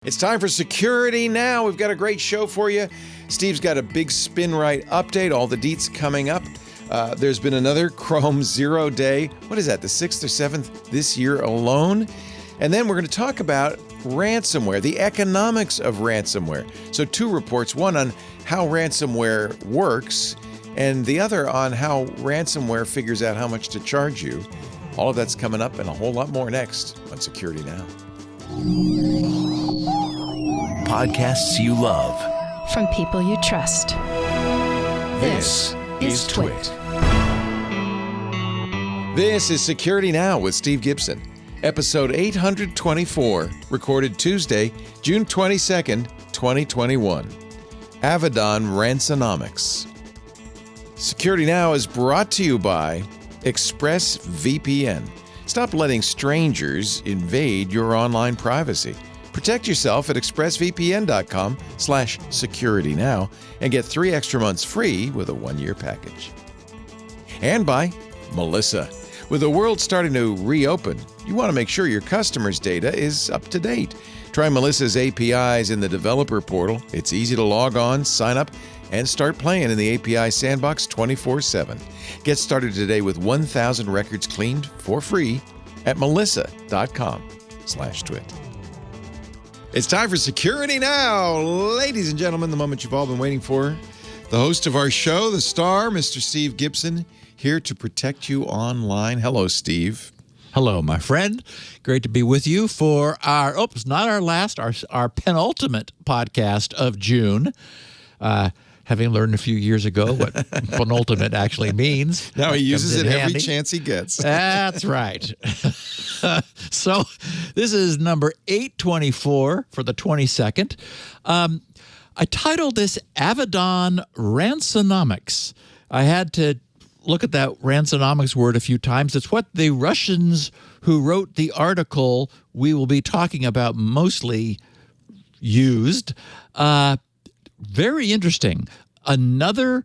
It's time for Security Now. We've got a great show for you. Steve's got a big Spinrite update, all the deets coming up. There's been another Chrome 0 day. What is that, the 6th or 7th this year alone? And then we're going to talk about ransomware, the economics of ransomware. So 2 reports, one on how ransomware works, and the other on how ransomware figures out how much to charge you. All of that's coming up and a whole lot more next on Security Now. Podcasts you love. From people you trust. This is TWiT. This is Security Now with Steve Gibson. Episode 824, recorded Tuesday, June 22nd, 2021. Avaddon Ransonomics. Security Now is brought to you by Expressvpn. Stop letting strangers invade your online privacy. Protect yourself at expressvpn.com/securitynow and get 3 extra months free with a 1-year package. And by Melissa. With the world starting to reopen, you want to make sure your customers' data is up to date. Try Melissa's APIs in the developer portal. It's easy to log on, sign up, and start playing in the API sandbox 24/7. Get started today with 1,000 records cleaned for free at melissa.com/twit. It's time for Security Now. Ladies and gentlemen, the moment you've all been waiting for. The host of our show, the star, Mr. Steve Gibson, here to protect you online. Hello, Steve. Hello, my friend. Great to be with you for our, not our last, our penultimate podcast of June. Having learned a few years ago what penultimate actually means. Now he uses it every chance he gets. That's right. So this is number 824 for the 22nd. I titled this Avaddon Ransonomics. I had to look at that Ransonomics word a few times. It's what the Russians who wrote the article we will be talking about mostly used. Very interesting. Another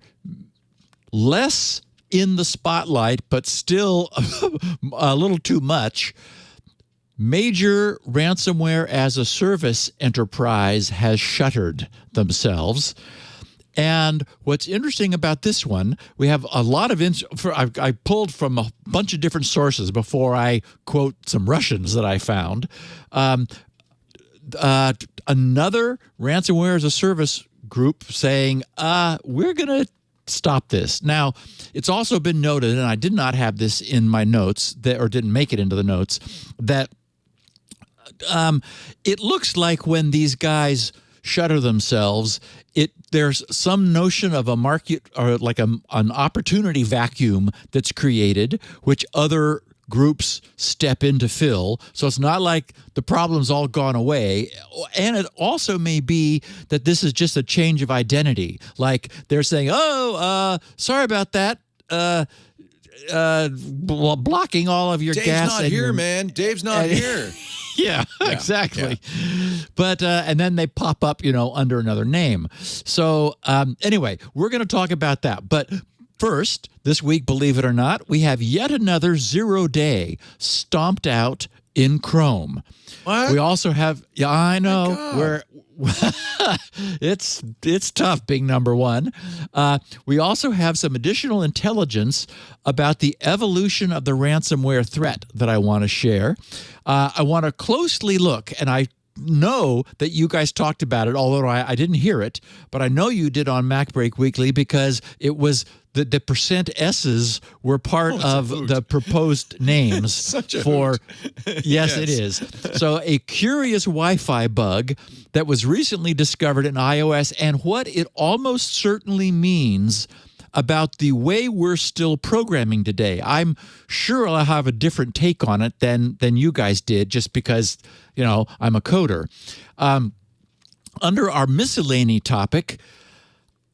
less in the spotlight, but still a little too much. Major ransomware as a service enterprise has shuttered themselves. And what's interesting about this one, we have a lot of I pulled from a bunch of different sources before I quote some Russians that I found. Another ransomware as a service group saying, we're going to stop this. Now, it's also been noted, and I did not have this in my notes, or didn't make it into the notes, that it looks like when these guys shutter themselves, there's some notion of a market or like an opportunity vacuum that's created, which other groups step in to fill. So it's not like the problem's all gone away. And it also may be that this is just a change of identity. Like they're saying, sorry about that. Blocking all of your Dave's gas. Dave's not here, man. Dave's not here. Yeah, exactly. Yeah. But and then they pop up, under another name. So anyway, we're going to talk about that. But first, this week, believe it or not, we have yet another 0-day stomped out in Chrome. What? We also have, yeah, I know, it's tough being number one. We also have some additional intelligence about the evolution of the ransomware threat that I want to share. I want to closely look, and I know that you guys talked about it, although I didn't hear it, but I know you did on MacBreak Weekly because it was the percent S's were part of the proposed names. Such a for hoot. Yes, it is. So a curious Wi-Fi bug that was recently discovered in iOS and what it almost certainly means about the way we're still programming today. I'm sure I'll have a different take on it than you guys did, just because, I'm a coder. Under our miscellany topic,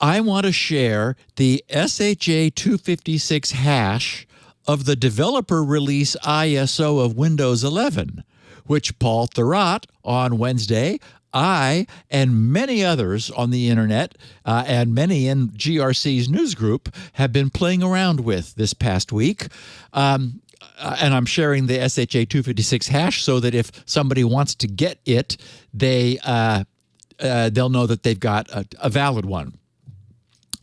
I want to share the SHA-256 hash of the developer release ISO of Windows 11, which Paul Thurrott on Wednesday, I and many others on the internet and many in GRC's news group have been playing around with this past week. and I'm sharing the SHA-256 hash so that if somebody wants to get it, they'll know that they've got a valid one.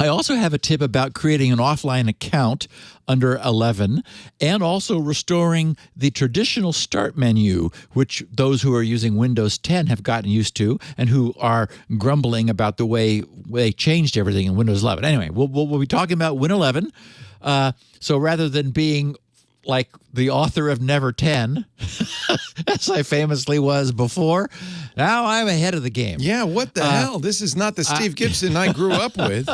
I also have a tip about creating an offline account under 11 and also restoring the traditional start menu, which those who are using Windows 10 have gotten used to and who are grumbling about the way they changed everything in Windows 11. Anyway, we'll be talking about Win 11. So rather than being like the author of Never 10, as I famously was before, now I'm ahead of the game. Yeah, what the hell? This is not the Steve Gibson I grew up with.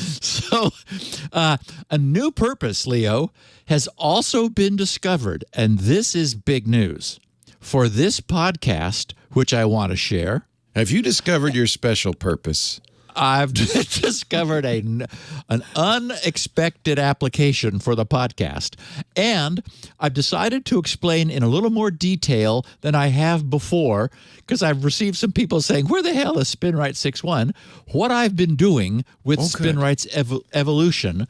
So a new purpose, Leo, has also been discovered, and this is big news for this podcast, which I want to share. Have you discovered your special purpose? I've discovered an unexpected application for the podcast, and I've decided to explain in a little more detail than I have before, because I've received some people saying, where the hell is Spinrite 6.1? What I've been doing with Spinrite's evolution,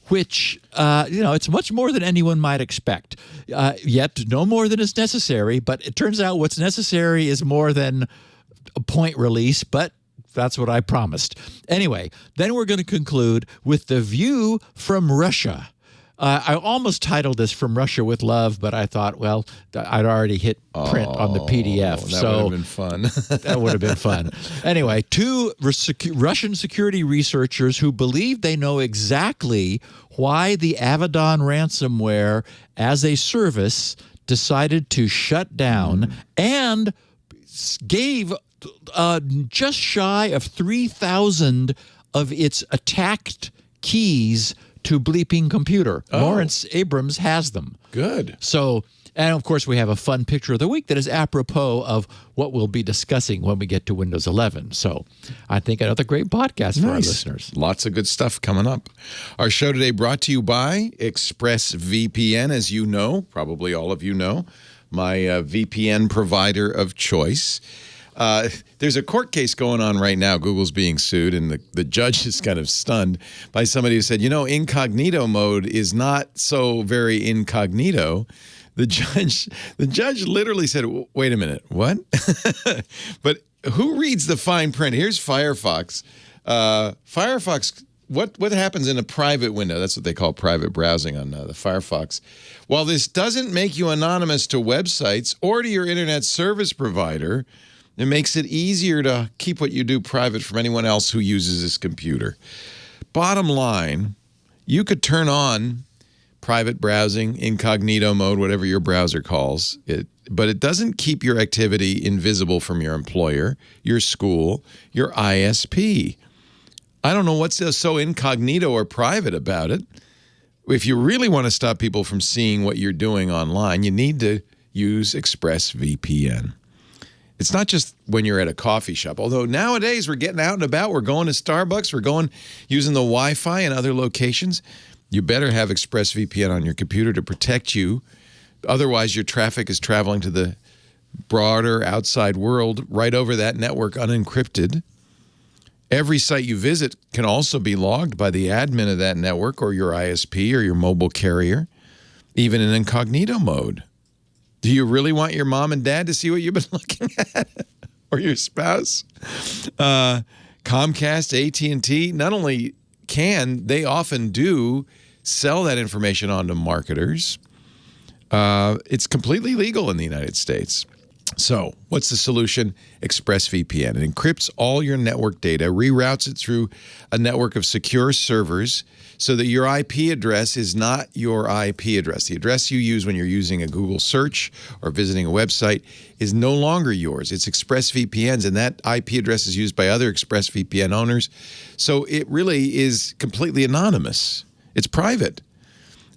which, it's much more than anyone might expect, yet no more than is necessary, but it turns out what's necessary is more than a point release, but that's what I promised. Anyway, then we're going to conclude with the view from Russia. I almost titled this From Russia with Love, but I thought, well, I'd already hit print on the PDF. That would have been fun. That would have been fun. Anyway, two Russian security researchers who believe they know exactly why the Avadon ransomware as a service decided to shut down and gave just shy of 3,000 of its attacked keys to Bleeping Computer. Lawrence Abrams has them. Good. So, and of course, we have a fun picture of the week that is apropos of what we'll be discussing when we get to Windows 11. So I think another great podcast for our listeners. Lots of good stuff coming up. Our show today brought to you by Expressvpn, as you know, probably all of you know, my VPN provider of choice. There's a court case going on right now. Google's being sued, and the judge is kind of stunned by somebody who said, incognito mode is not so very incognito. The judge literally said, wait a minute, what? But who reads the fine print? Here's Firefox. Firefox, what happens in a private window? That's what they call private browsing on the Firefox. While this doesn't make you anonymous to websites or to your internet service provider, it makes it easier to keep what you do private from anyone else who uses this computer. Bottom line, you could turn on private browsing, incognito mode, whatever your browser calls it, but it doesn't keep your activity invisible from your employer, your school, your ISP. I don't know what's so incognito or private about it. If you really want to stop people from seeing what you're doing online, you need to use Expressvpn. It's not just when you're at a coffee shop, although nowadays we're getting out and about. We're going to Starbucks. We're going using the Wi-Fi in other locations. You better have Expressvpn on your computer to protect you. Otherwise, your traffic is traveling to the broader outside world right over that network unencrypted. Every site you visit can also be logged by the admin of that network or your ISP or your mobile carrier, even in incognito mode. Do you really want your mom and dad to see what you've been looking at? Or your spouse? Comcast, AT&T, not only they often do sell that information onto marketers. It's completely legal in the United States. So what's the solution? ExpressVPN. It encrypts all your network data, reroutes it through a network of secure servers so that your IP address is not your IP address. The address you use when you're using a Google search or visiting a website is no longer yours. It's ExpressVPN's, and that IP address is used by other ExpressVPN owners. So it really is completely anonymous. It's private.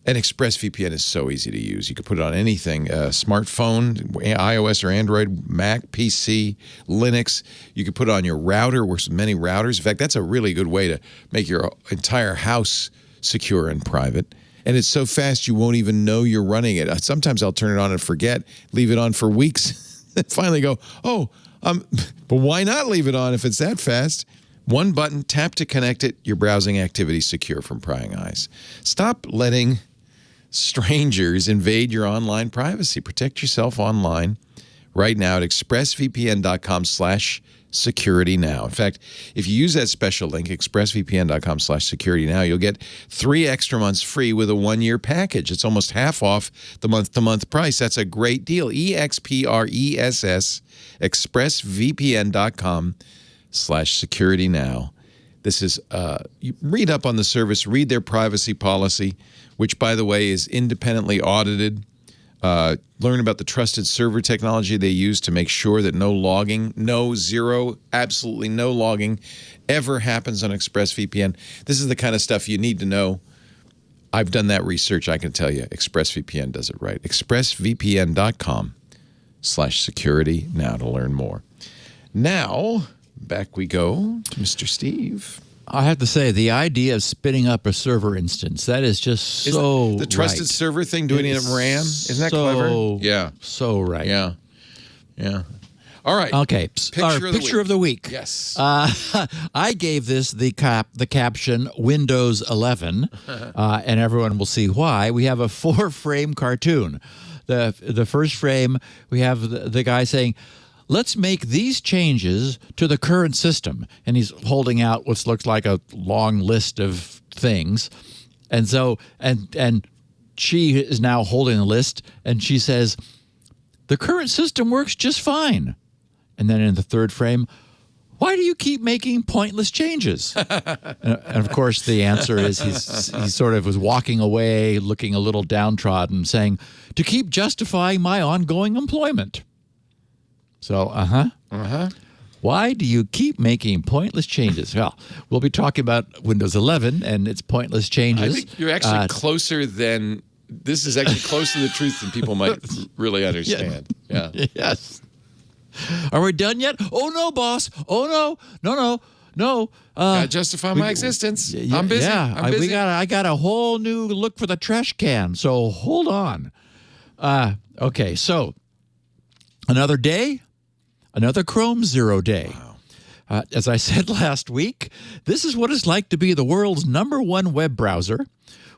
And ExpressVPN is so easy to use. You can put it on anything, smartphone, iOS or Android, Mac, PC, Linux. You can put it on your router. Works with many routers. In fact, that's a really good way to make your entire house secure and private. And it's so fast you won't even know you're running it. Sometimes I'll turn it on and forget, leave it on for weeks, and finally go, but why not leave it on if it's that fast? One button, tap to connect it, your browsing activity secure from prying eyes. Stop letting strangers invade your online privacy. Protect yourself online right now at expressvpn.com/securitynow. In fact, if you use that special link, expressvpn.com/securitynow, you'll get 3 extra months free with a 1-year package. It's almost half off the month-to-month price. That's a great deal. EXPRESS, expressvpn.com/securitynow. This is, you read up on the service, read their privacy policy, which, by the way, is independently audited. Learn about the trusted server technology they use to make sure that no logging, absolutely no logging ever happens on ExpressVPN. This is the kind of stuff you need to know. I've done that research. I can tell you, ExpressVPN does it right. expressvpn.com/security now to learn more. Now, back we go to Mr. Steve. I have to say, the idea of spinning up a server instance, that is just so the trusted right. server thing doing it in RAM? Isn't that clever? Yeah. So right. Yeah. Yeah. All right. Okay. Picture of the week. Yes. I gave this the caption Windows 11, and everyone will see why. We have a 4-frame cartoon. The first frame, we have the guy saying, "Let's make these changes to the current system." And he's holding out what looks like a long list of things. And so, and she is now holding the list, and she says, "The current system works just fine." And then in the third frame, "Why do you keep making pointless changes?" and of course, the answer is he sort of was walking away, looking a little downtrodden, saying, "To keep justifying my ongoing employment." So, why do you keep making pointless changes? Well, we'll be talking about Windows 11 and its pointless changes. I think you're actually closer than, this is actually closer to the truth than people might really understand. Yeah. Yes. Are we done yet? Oh, no, boss. Oh, no. Gotta justify my existence. I'm busy. Yeah, I'm busy. I got a whole new look for the trash can, so hold on. Okay, so another day. Another Chrome 0 day. Wow. As I said last week, this is what it's like to be the world's #1 web browser.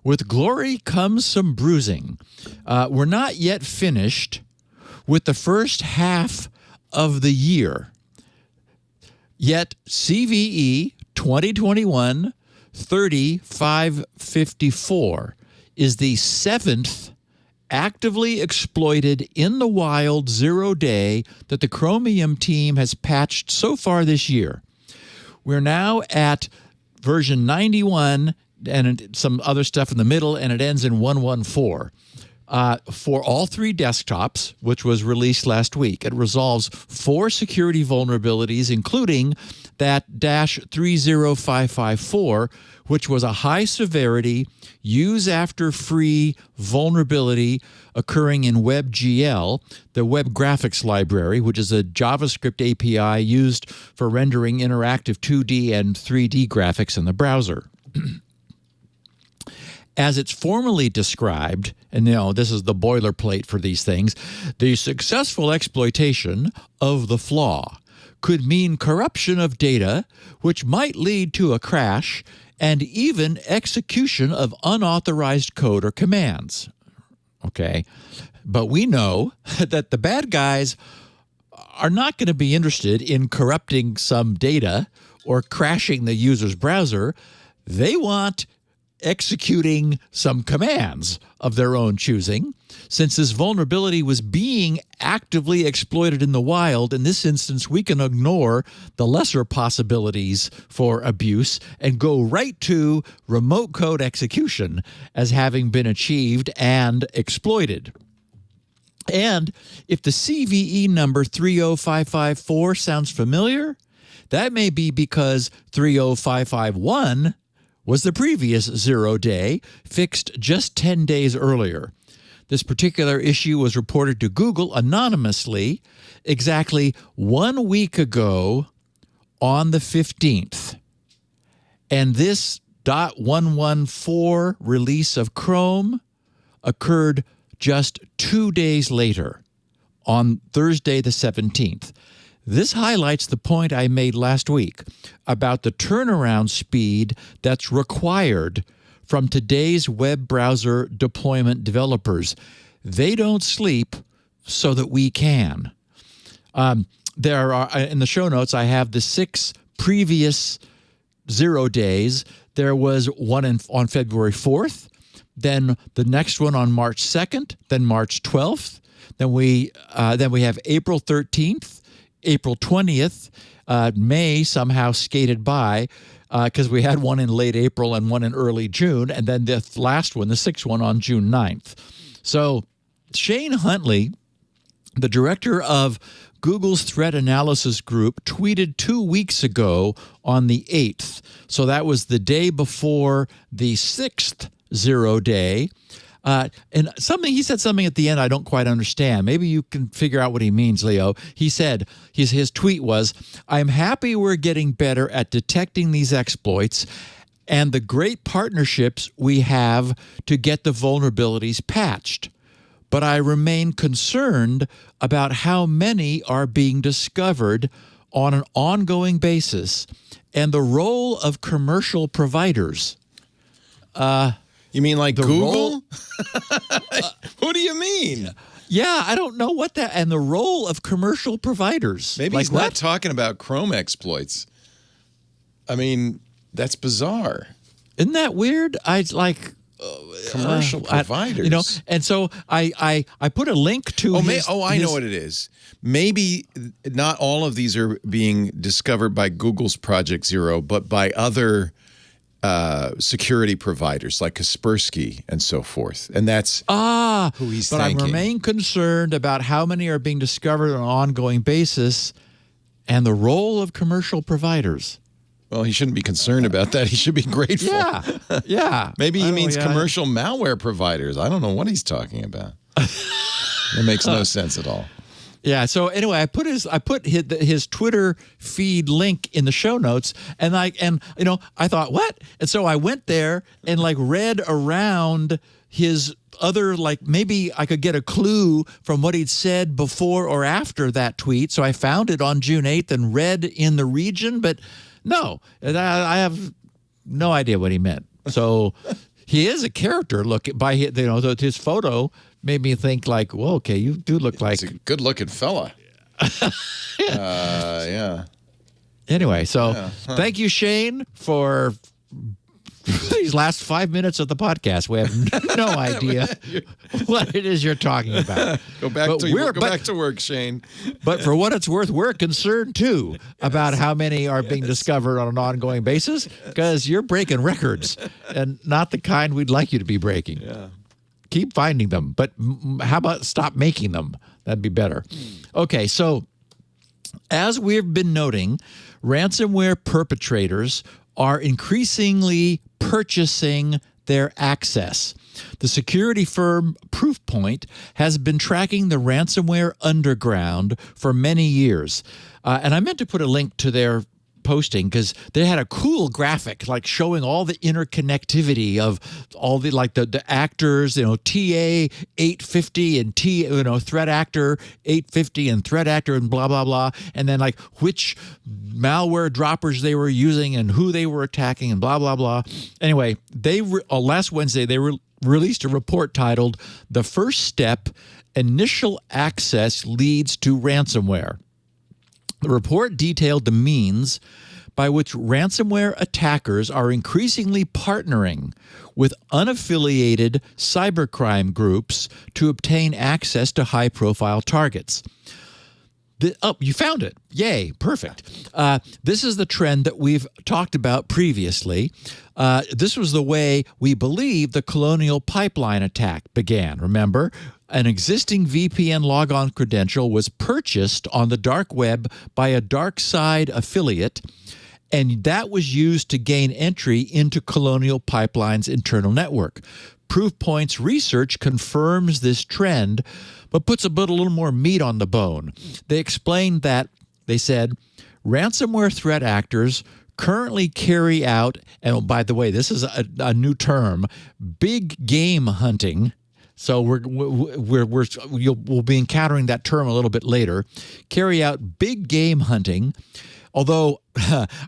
With glory comes some bruising. We're not yet finished with the first half of the year. Yet CVE 2021-3554 is the 7th actively exploited in the wild 0 day that the Chromium team has patched so far this year. We're now at version 91 and some other stuff in the middle, and it ends in 114. For all 3 desktops, which was released last week, it resolves 4 security vulnerabilities, including that -30554, which was a high-severity, use-after-free vulnerability occurring in WebGL, the web graphics library, which is a JavaScript API used for rendering interactive 2D and 3D graphics in the browser. As it's formally described, and this is the boilerplate for these things, the successful exploitation of the flaw could mean corruption of data, which might lead to a crash and even execution of unauthorized code or commands. Okay, but we know that the bad guys are not going to be interested in corrupting some data or crashing the user's browser. They want executing some commands of their own choosing. Since this vulnerability was being actively exploited in the wild, in this instance, we can ignore the lesser possibilities for abuse and go right to remote code execution as having been achieved and exploited. And if the CVE number 30554 sounds familiar, that may be because 30551 was the previous 0 day, fixed just 10 days earlier. This particular issue was reported to Google anonymously exactly 1 week ago on the 15th. And this .114 release of Chrome occurred just 2 days later, on Thursday the 17th. This highlights the point I made last week about the turnaround speed that's required from today's web browser deployment developers. They don't sleep so that we can. There are, in the show notes, I have the 6 previous 0 days. There was one on February 4th, then the next one on March 2nd, then March 12th, then we have April 13th, April 20th. May somehow skated by because we had one in late April and one in early June, and then the last one, the 6th one, on June 9th. So Shane Huntley, the director of Google's threat analysis group, tweeted 2 weeks ago on the 8th. So that was the day before the 6th 0 day. And he said something at the end I don't quite understand. Maybe you can figure out what he means, Leo. He said, his tweet was, "I'm happy we're getting better at detecting these exploits and the great partnerships we have to get the vulnerabilities patched. But I remain concerned about how many are being discovered on an ongoing basis and the role of commercial providers." You mean like Google? What do you mean? Yeah, I don't know what that, and the role of commercial providers. Maybe like he's not talking about Chrome exploits. I mean, that's bizarre. Isn't that weird? I like commercial providers. And so I put a link to. I know what it is. Maybe not all of these are being discovered by Google's Project Zero, but by other security providers like Kaspersky and so forth. And that's who he's thanking. But I remain concerned about how many are being discovered on an ongoing basis and the role of commercial providers. Well, he shouldn't be concerned about that. He should be grateful. Yeah. Maybe he means commercial malware providers. I don't know what he's talking about. It makes no sense at all. Yeah. So anyway, I put his Twitter feed link in the show notes, and I thought, what? And so I went there and read around his other, maybe I could get a clue from what he'd said before or after that tweet. So I found it on June 8th and read in the region, but no, I have no idea what he meant. So he is a character. Look, by his photo made me think whoa, okay, you do look like a good-looking fella. Yeah. Anyway, so thank you, Shane, for these last 5 minutes of the podcast. We have no idea what it is you're talking about. Go back to work, Shane. But for what it's worth, we're concerned, too, about how many are being discovered on an ongoing basis, because you're breaking records, and not the kind we'd like you to be breaking. Yeah. Keep finding them, but how about stop making them? That'd be better. Okay, so as we've been noting, ransomware perpetrators are increasingly purchasing their access. The security firm Proofpoint has been tracking the ransomware underground for many years. And I meant to put a link to their posting because they had a cool graphic showing all the interconnectivity of all the the actors, TA 850 and threat actor 850 and threat actor and blah blah blah, and then which malware droppers they were using and who they were attacking and blah blah blah. Anyway, they last Wednesday they released a report titled "The First Step: Initial Access Leads to Ransomware." The report detailed the means by which ransomware attackers are increasingly partnering with unaffiliated cybercrime groups to obtain access to high-profile targets. You found it. Yay, perfect. This is the trend that we've talked about previously. This was the way we believe the Colonial Pipeline attack began, remember? An existing VPN logon credential was purchased on the dark web by a dark side affiliate, and that was used to gain entry into Colonial Pipeline's internal network. Proofpoint's research confirms this trend, but puts a little more meat on the bone. They explained that, they said, ransomware threat actors currently carry out, and by the way, this is a new term, big game hunting. So we'll be encountering that term a little bit later. Carry out big game hunting Although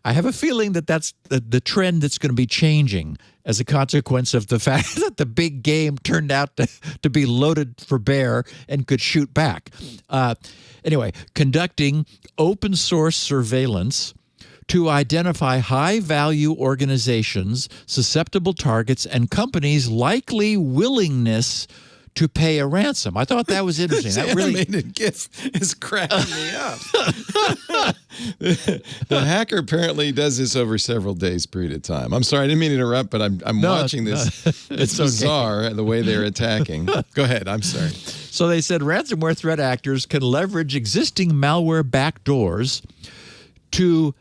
I have a feeling that that's the trend that's going to be changing as a consequence of the fact that the big game turned out to be loaded for bear and could shoot back. Anyway, conducting open source surveillance to identify high-value organizations, susceptible targets, and companies' likely willingness to pay a ransom. I thought that was interesting. This that really animated GIF is cracking me up. The hacker apparently does this over several days period of time. I'm sorry, I didn't mean to interrupt, but I'm watching this. It's bizarre the way they're attacking. Go ahead. I'm sorry. So they said ransomware threat actors can leverage existing malware backdoors to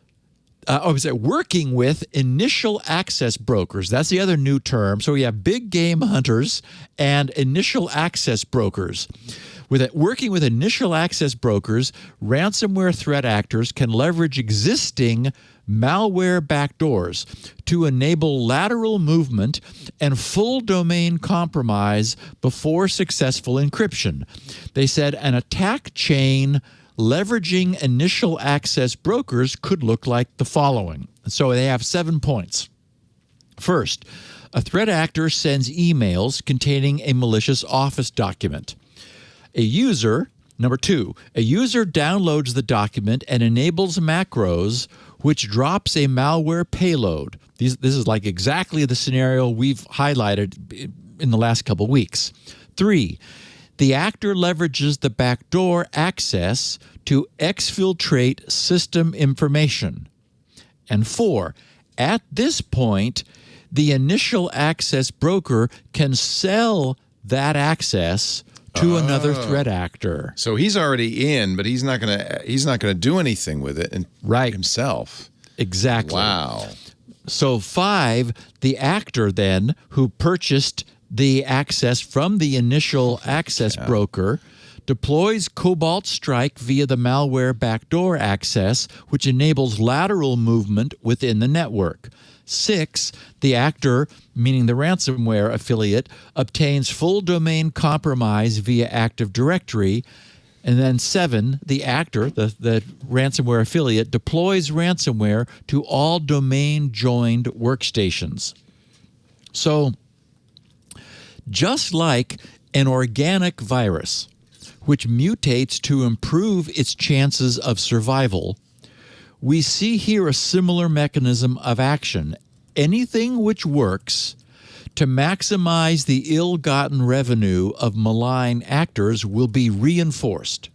working with initial access brokers. That's the other new term. So we have big game hunters and initial access brokers. Working with initial access brokers, ransomware threat actors can leverage existing malware backdoors to enable lateral movement and full domain compromise before successful encryption. They said an attack chain leveraging initial access brokers could look like the following. So they have 7 points. First, a threat actor sends emails containing a malicious Office document. Number 2, a user downloads the document and enables macros which drops a malware payload. This is like exactly the scenario we've highlighted in the last couple weeks. 3, the actor leverages the backdoor access to exfiltrate system information. And 4, at this point, the initial access broker can sell that access to another threat actor. So he's already in, but he's not gonna do anything with it himself. Exactly. Wow. So 5, the actor then who purchased the access from the initial access broker deploys Cobalt Strike via the malware backdoor access, which enables lateral movement within the network. 6, the actor, meaning the ransomware affiliate, obtains full domain compromise via Active Directory. And then 7, the actor, the ransomware affiliate, deploys ransomware to all domain-joined workstations. So, just like an organic virus, which mutates to improve its chances of survival, we see here a similar mechanism of action. Anything which works to maximize the ill-gotten revenue of malign actors will be reinforced.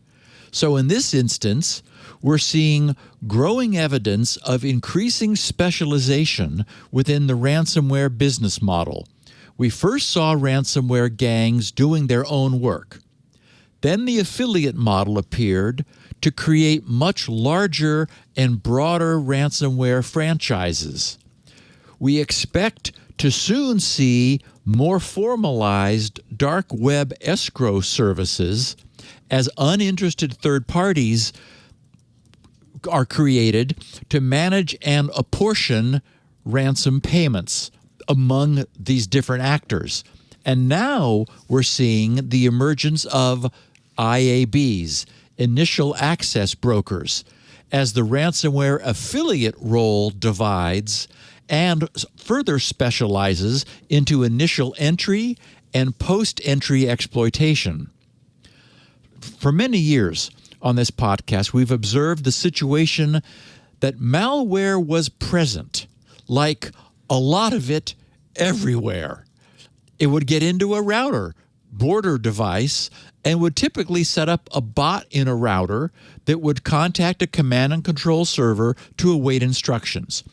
So in this instance, we're seeing growing evidence of increasing specialization within the ransomware business model. We first saw ransomware gangs doing their own work. Then the affiliate model appeared to create much larger and broader ransomware franchises. We expect to soon see more formalized dark web escrow services as uninterested third parties are created to manage and apportion ransom payments among these different actors. And now we're seeing the emergence of IABs, initial access brokers, as the ransomware affiliate role divides and further specializes into initial entry and post-entry exploitation. For many years on this podcast, we've observed the situation that malware was present, like a lot of it everywhere. It would get into a router, border device, and would typically set up a bot in a router that would contact a command and control server to await instructions.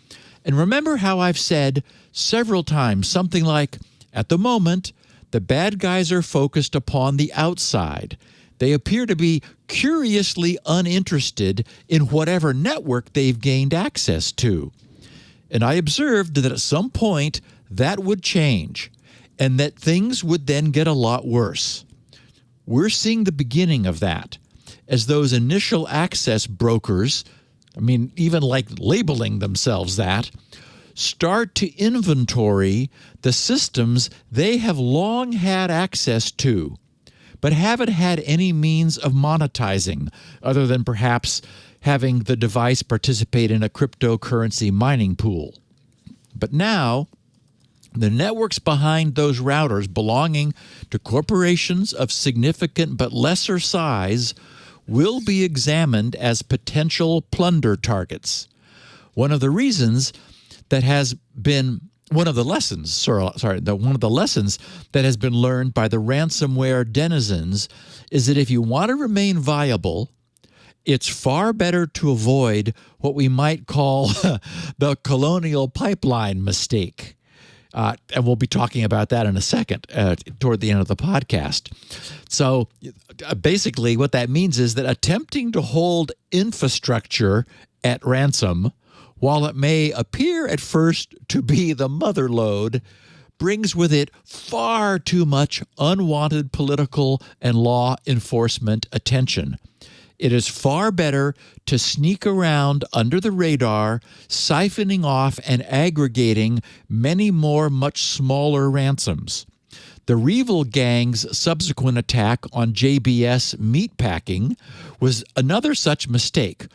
And remember how I've said several times something like, at the moment, the bad guys are focused upon the outside. They appear to be curiously uninterested in whatever network they've gained access to. And I observed that at some point that would change and that things would then get a lot worse. We're seeing the beginning of that as those initial access brokers, even like labeling themselves that, start to inventory the systems they have long had access to, but haven't had any means of monetizing other than perhaps having the device participate in a cryptocurrency mining pool. But now, the networks behind those routers belonging to corporations of significant but lesser size will be examined as potential plunder targets. One of the lessons that has been learned by the ransomware denizens is that if you want to remain viable, it's far better to avoid what we might call the colonial pipeline mistake. And we'll be talking about that in a second toward the end of the podcast. So basically what that means is that attempting to hold infrastructure at ransom, while it may appear at first to be the mother lode, brings with it far too much unwanted political and law enforcement attention. It is far better to sneak around under the radar, siphoning off and aggregating many more much smaller ransoms. The Revil gang's subsequent attack on JBS Meatpacking was another such mistake.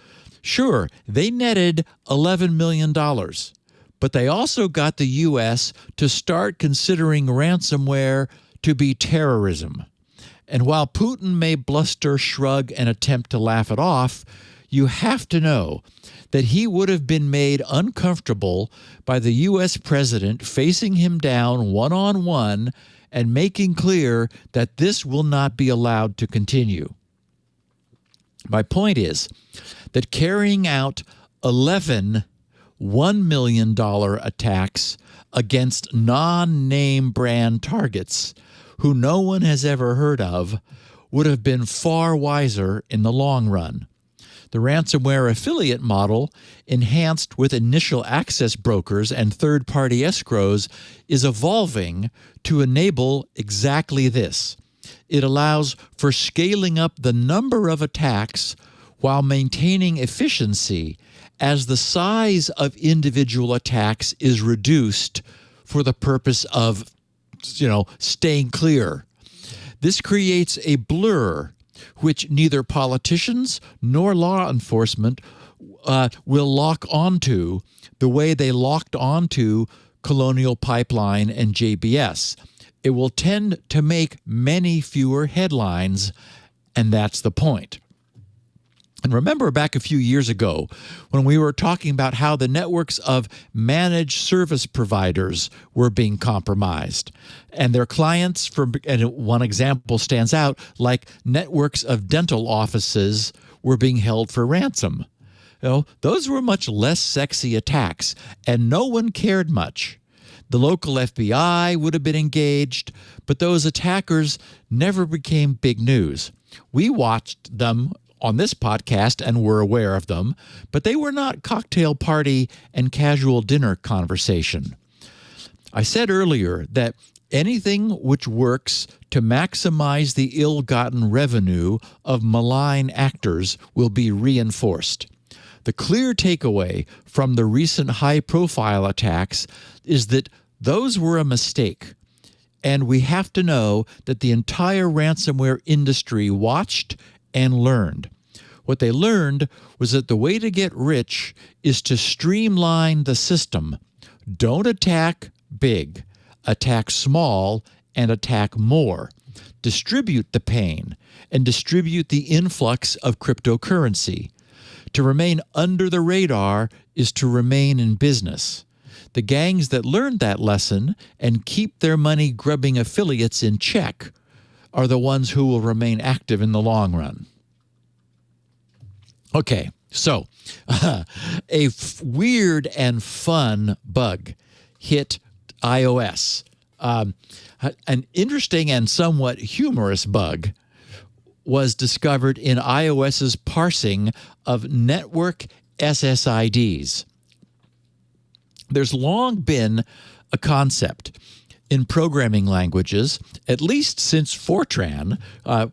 Sure, they netted $11 million, but they also got the U.S. to start considering ransomware to be terrorism. And while Putin may bluster, shrug, and attempt to laugh it off, you have to know that he would have been made uncomfortable by the U.S. president facing him down one-on-one and making clear that this will not be allowed to continue. My point is that carrying out 11 $1 million attacks against non-name brand targets who no one has ever heard of would have been far wiser in the long run. The ransomware affiliate model, enhanced with initial access brokers and third-party escrows, is evolving to enable exactly this. It allows for scaling up the number of attacks while maintaining efficiency as the size of individual attacks is reduced for the purpose of staying clear. This creates a blur which neither politicians nor law enforcement will lock onto the way they locked onto Colonial Pipeline and JBS. It will tend to make many fewer headlines, and that's the point. And remember back a few years ago when we were talking about how the networks of managed service providers were being compromised, and their clients, and one example stands out, like networks of dental offices were being held for ransom. Those were much less sexy attacks, and no one cared much. The local FBI would have been engaged, but those attackers never became big news. We watched them on this podcast and were aware of them, but they were not cocktail party and casual dinner conversation. I said earlier that anything which works to maximize the ill-gotten revenue of malign actors will be reinforced. The clear takeaway from the recent high-profile attacks is that those were a mistake, and we have to know that the entire ransomware industry watched and learned. What they learned was that the way to get rich is to streamline the system. Don't attack big, attack small, and attack more. Distribute the pain and distribute the influx of cryptocurrency. To remain under the radar is to remain in business. The gangs that learned that lesson and keep their money grubbing affiliates in check are the ones who will remain active in the long run. Okay, so a weird and fun bug hit iOS. An interesting and somewhat humorous bug was discovered in iOS's parsing of network SSIDs. There's long been a concept in programming languages, at least since Fortran,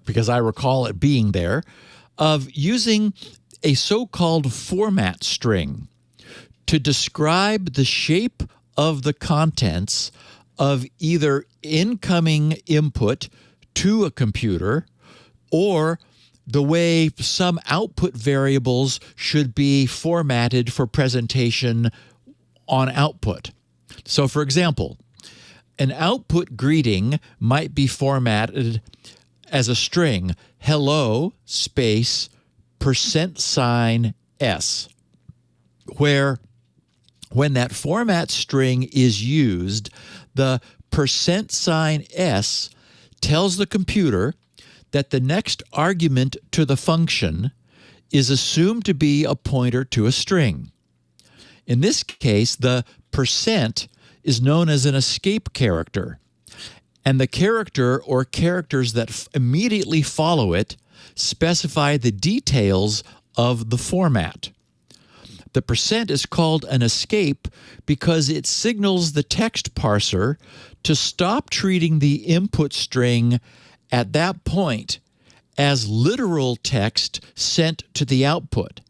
because I recall it being there, of using a so-called format string to describe the shape of the contents of either incoming input to a computer, or the way some output variables should be formatted for presentation on output. So, for example, an output greeting might be formatted as a string, hello space %S, where when that format string is used, the %S tells the computer that the next argument to the function is assumed to be a pointer to a string. In this case, the % is known as an escape character, and the character or characters that immediately follow it specify the details of the format. The % is called an escape because it signals the text parser to stop treating the input string at that point as literal text sent to the output,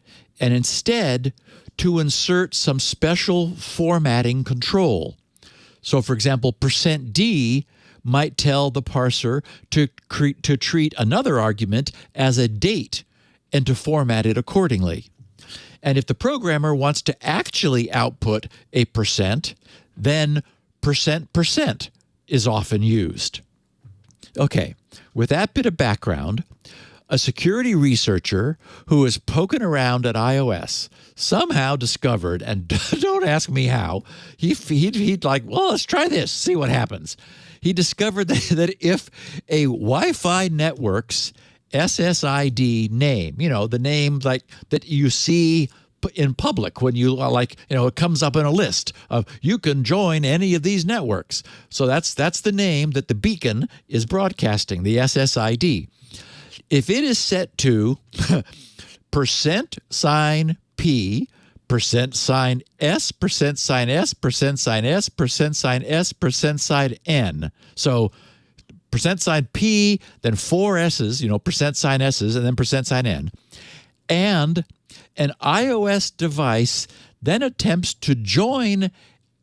and instead to insert some special formatting control. So, for example, %D might tell the parser to treat another argument as a date and to format it accordingly. And if the programmer wants to actually output a %, then %% is often used. Okay, with that bit of background, a security researcher who was poking around at iOS somehow discovered, and don't ask me how, he'd like, well, let's try this, see what happens. He discovered that if a Wi-Fi network's SSID name, the name like that you see in public when you it comes up in a list of you can join any of these networks. So that's the name that the beacon is broadcasting, the SSID. If it is set to %P, %S, %S, %S, %S, %N. So %P, then 4 S's, %S's, and then %N. And an iOS device then attempts to join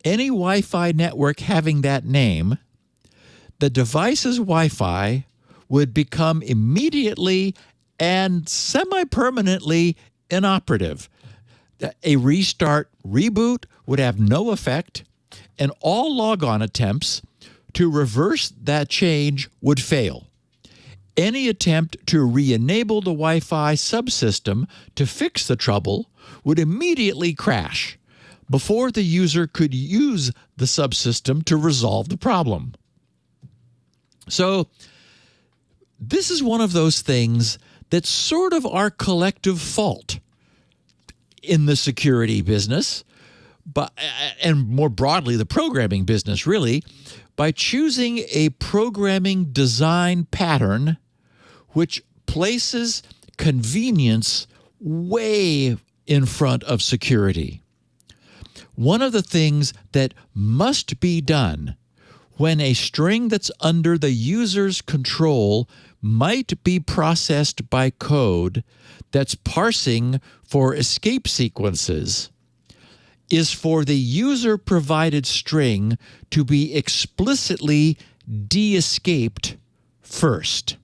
any Wi-Fi network having that name, the device's Wi-Fi would become immediately and semi-permanently inoperative. A restart reboot would have no effect, and all logon attempts to reverse that change would fail. Any attempt to re-enable the Wi-Fi subsystem to fix the trouble would immediately crash before the user could use the subsystem to resolve the problem. So, this is one of those things that's sort of our collective fault in the security business, and more broadly the programming business, really, by choosing a programming design pattern which places convenience way in front of security. One of the things that must be done when a string that's under the user's control might be processed by code that's parsing for escape sequences is for the user-provided string to be explicitly de-escaped first.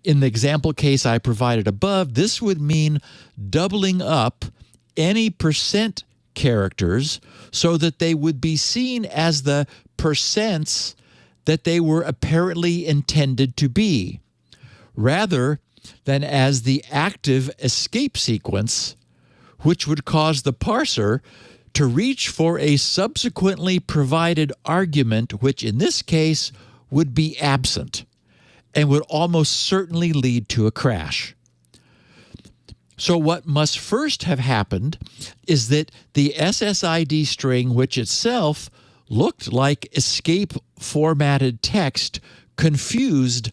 In the example case I provided above, this would mean doubling up any % characters so that they would be seen as the % that they were apparently intended to be, rather than as the active escape sequence, which would cause the parser to reach for a subsequently provided argument, which in this case would be absent and would almost certainly lead to a crash. So what must first have happened is that the SSID string, which itself looked like escape formatted text, confused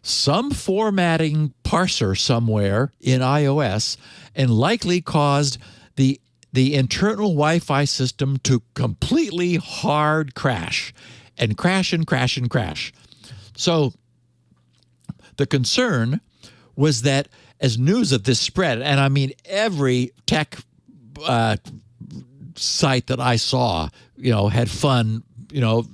some formatting parser somewhere in iOS and likely caused the internal Wi-Fi system to completely hard crash and crash and crash and crash. So the concern was that as news of this spread, and I mean every tech site that I saw, had fun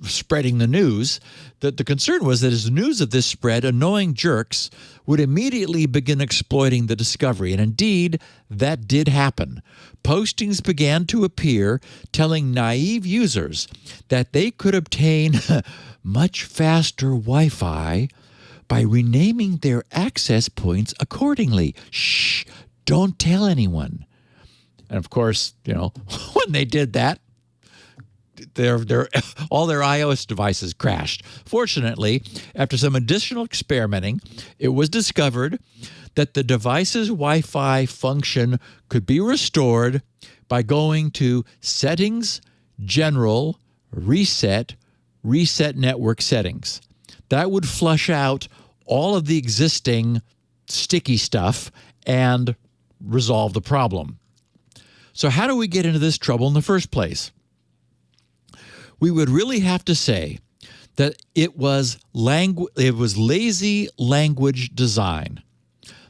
spreading the news. The concern was that as news of this spread, annoying jerks would immediately begin exploiting the discovery. And indeed, that did happen. Postings began to appear telling naive users that they could obtain much faster Wi-Fi by renaming their access points accordingly. Shh, don't tell anyone. And of course, when they did that, all their iOS devices crashed. Fortunately, after some additional experimenting, it was discovered that the device's Wi-Fi function could be restored by going to Settings, General, Reset Network Settings. That would flush out all of the existing sticky stuff and resolve the problem. So how do we get into this trouble in the first place? We would really have to say that it was lazy language design.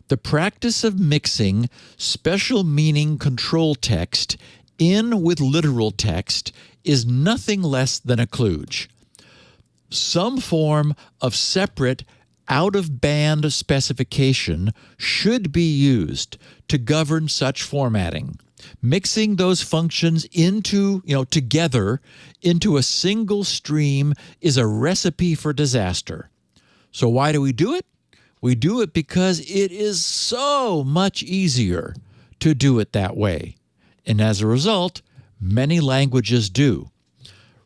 The practice of mixing special meaning control text in with literal text is nothing less than a kludge. Some form of separate out-of-band specification should be used to govern such formatting. Mixing those functions together into a single stream is a recipe for disaster. So why do we do it? We do it because it is so much easier to do it that way. And as a result, many languages do.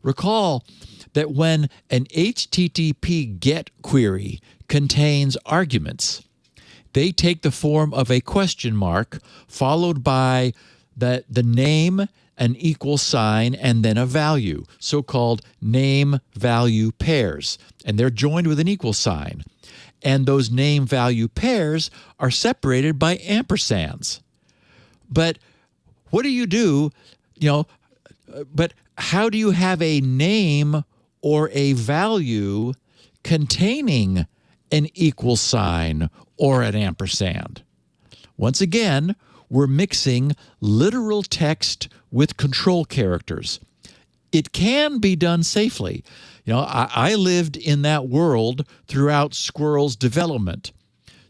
Recall that when an HTTP GET query contains arguments, they take the form of a question mark followed by the name, an equal sign, and then a value, so-called name-value pairs. And they're joined with an equal sign. And those name-value pairs are separated by ampersands. But what do you do, but how do you have a name or a value containing an equal sign or an ampersand? Once again, we're mixing literal text with control characters. It can be done safely. I lived in that world throughout Squirrel's development,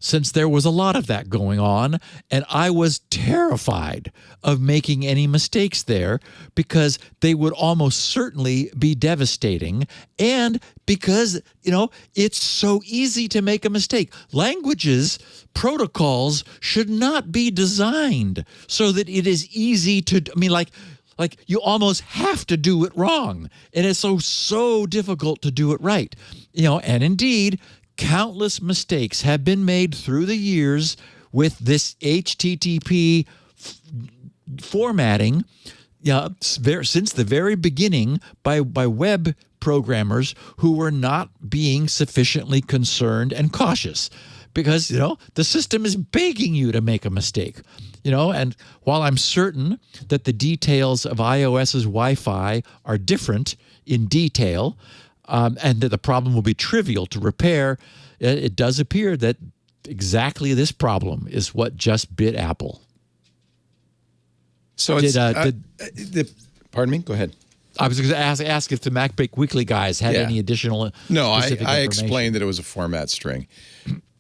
since there was a lot of that going on, and I was terrified of making any mistakes there because they would almost certainly be devastating, and because, it's so easy to make a mistake. Languages, protocols should not be designed so that it is easy to, like you almost have to do it wrong, and it's so difficult to do it right. And indeed, countless mistakes have been made through the years with this HTTP formatting since the very beginning by web programmers who were not being sufficiently concerned and cautious because, the system is begging you to make a mistake. And while I'm certain that the details of iOS's Wi-Fi are different in detail, and that the problem will be trivial to repair, it does appear that exactly this problem is what just bit Apple. So pardon me? Go ahead. I was going to ask if the MacBreak Weekly guys had any additional No, specific I information. explained that it was a format string.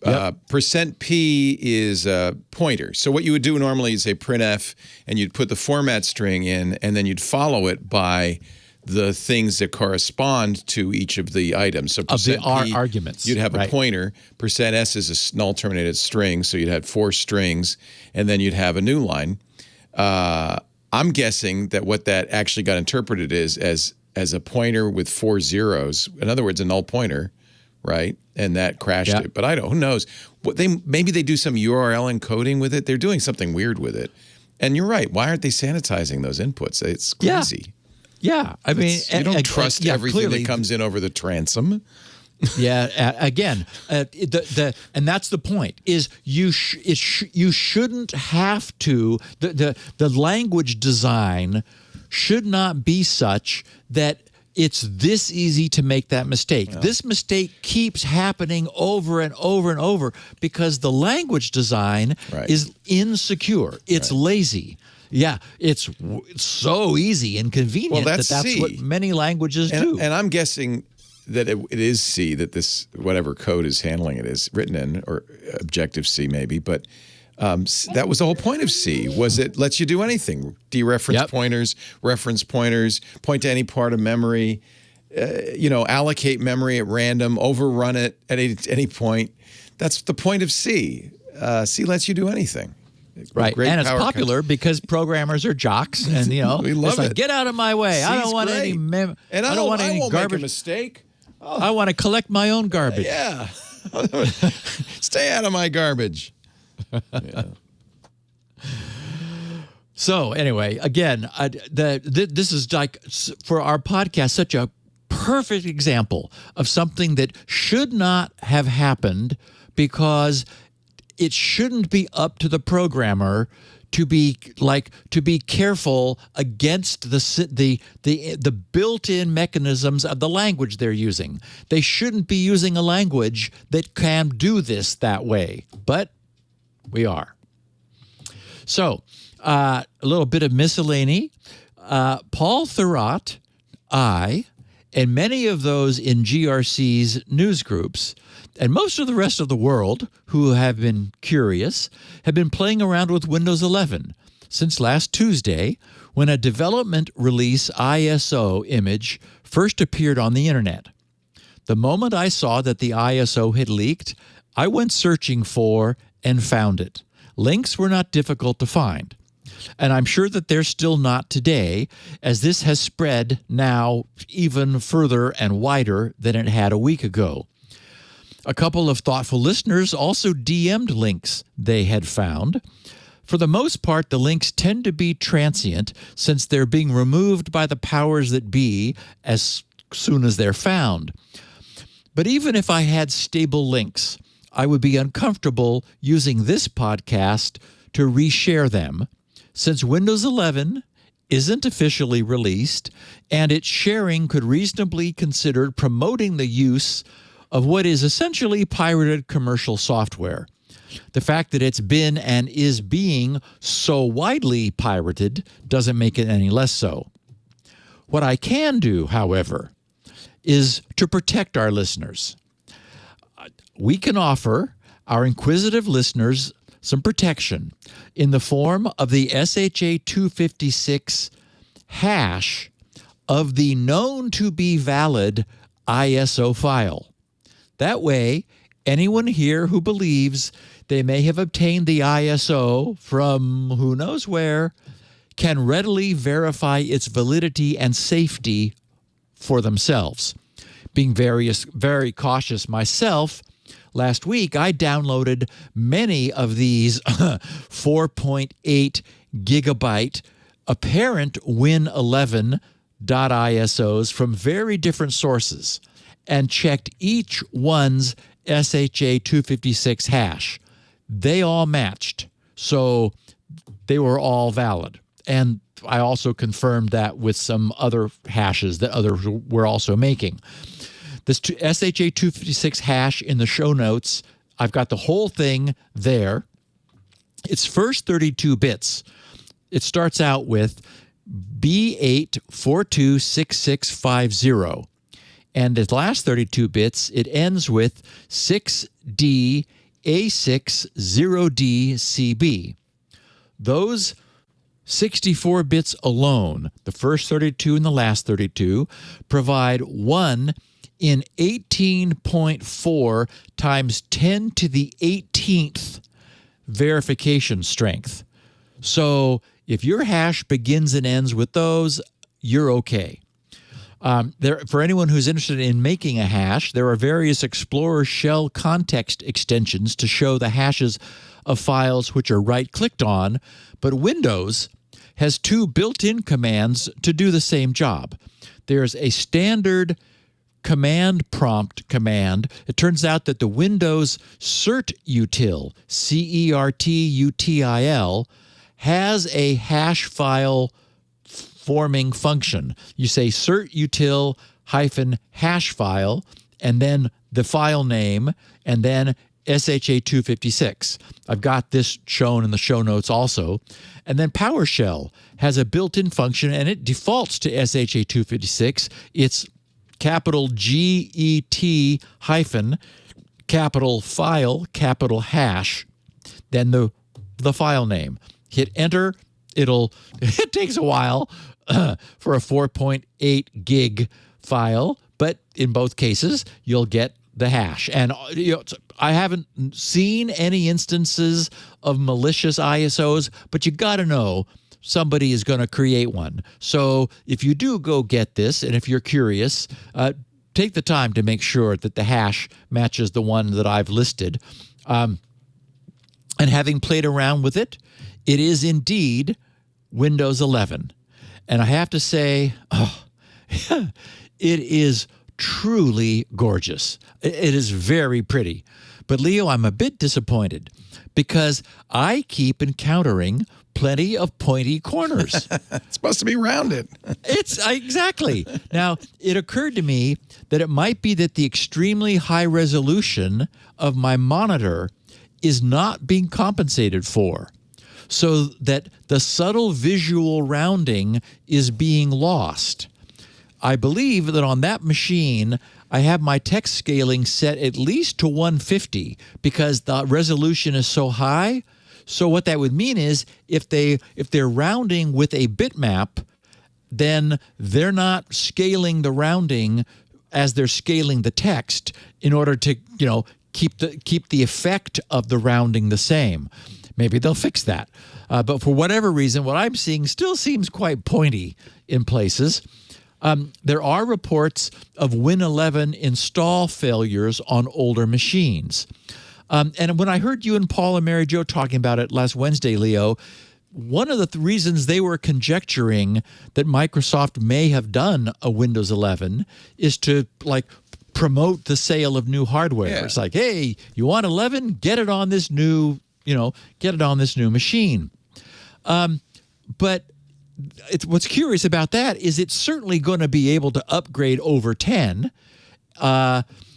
Yep. %P is a pointer. So what you would do normally is say printf, and you'd put the format string in, and then you'd follow it by the things that correspond to each of the items. So of the %P, arguments. you'd have right. a pointer. %S is a null terminated string, so you'd have 4 strings, and then you'd have a new line. I'm guessing that what that actually got interpreted is as a pointer with 4 zeros. In other words, a null pointer, right? And that crashed it. But who knows? Maybe they do some URL encoding with it. They're doing something weird with it. And you're right. Why aren't they sanitizing those inputs? It's crazy. Yeah. I mean, you don't trust everything clearly, that comes in over the transom. Again, and that's the point. Is you shouldn't have to. The language design should not be such that it's this easy to make that mistake. Yeah. This mistake keeps happening over and over and over because the language design is insecure. It's lazy. Yeah, it's so easy and convenient Well, that's C. what many languages do. And I'm guessing that it is C, that this, whatever code is handling it is written in, or Objective-C maybe, but that was the whole point of C, was it lets you do anything. Dereference pointers, reference pointers, point to any part of memory, allocate memory at random, overrun it at any point. That's the point of C. C lets you do anything. Right, and it's popular because programmers are jocks, and we love it. Get out of my way! I don't want any and I don't want any won't garbage. Make a mistake. I want to collect my own garbage. Yeah, stay out of my garbage. Yeah. So anyway, again, this is like, for our podcast, such a perfect example of something that should not have happened, because it shouldn't be up to the programmer to be careful against the built-in mechanisms of the language they're using. They shouldn't be using a language that can do this that way, but we are. So, a little bit of miscellany. Paul Thurrott, and many of those in GRC's news groups, and most of the rest of the world who have been curious, have been playing around with Windows 11 since last Tuesday, when a development release ISO image first appeared on the internet. The moment I saw that the ISO had leaked, I went searching for and found it. Links were not difficult to find. And I'm sure that they're still not today, as this has spread now even further and wider than it had a week ago. A couple of thoughtful listeners also DM'd links they had found. For the most part, the links tend to be transient, since they're being removed by the powers that be as soon as they're found. But even if I had stable links, I would be uncomfortable using this podcast to reshare them, since Windows 11 isn't officially released, and its sharing could reasonably consider promoting the use of what is essentially pirated commercial software. The fact that it's been and is being so widely pirated doesn't make it any less so. What I can do, however, is to protect our listeners. We can offer our inquisitive listeners some protection in the form of the SHA-256 hash of the known to be valid ISO file. That way, anyone here who believes they may have obtained the ISO from who knows where can readily verify its validity and safety for themselves. Being very cautious myself, last week I downloaded many of these 4.8 gigabyte apparent Win11.isos from very different sources, and checked each one's SHA-256 hash. They all matched, so they were all valid. And I also confirmed that with some other hashes that others were also making. This SHA-256 hash in the show notes, I've got the whole thing there. Its first 32 bits, it starts out with B8426650. And the last 32 bits, it ends with 6DA60DCB. Those 64 bits alone, the first 32 and the last 32, provide 1 in 18.4 times 10 to the 18th verification strength. So if your hash begins and ends with those, you're okay. For anyone who's interested in making a hash, there are various Explorer shell context extensions to show the hashes of files which are right-clicked on, but Windows has two built-in commands to do the same job. There's a standard command prompt command. It turns out that the Windows certutil, CERTUTIL, has a hash file forming function. You say certutil -hash file, and then the file name, and then SHA-256. I've got this shown in the show notes also. And then PowerShell has a built-in function, and it defaults to SHA-256. It's capital GET hyphen, capital file, capital hash, then the file name. Hit enter. It takes a while for a 4.8 gig file, but in both cases, you'll get the hash. And I haven't seen any instances of malicious ISOs, but you got to know somebody is going to create one. So if you do go get this, and if you're curious, take the time to make sure that the hash matches the one that I've listed. And having played around with it, it is indeed Windows 11. And I have to say, it is truly gorgeous. It is very pretty. But Leo, I'm a bit disappointed because I keep encountering plenty of pointy corners. It's supposed to be rounded. Exactly. Now, it occurred to me that it might be that the extremely high resolution of my monitor is not being compensated for, so that the subtle visual rounding is being lost. I believe that on that machine, I have my text scaling set at least to 150 because the resolution is so high. So what that would mean is if they're rounding with a bitmap, then they're not scaling the rounding as they're scaling the text in order to, keep the effect of the rounding the same. Maybe they'll fix that. But for whatever reason, what I'm seeing still seems quite pointy in places. There are reports of Win11 install failures on older machines. And when I heard you and Paul and Mary Jo talking about it last Wednesday, Leo, one of the reasons they were conjecturing that Microsoft may have done a Windows 11 is to promote the sale of new hardware. Yeah. It's like, hey, you want 11? Get it on this new, machine. But what's curious about that is it's certainly going to be able to upgrade over 10.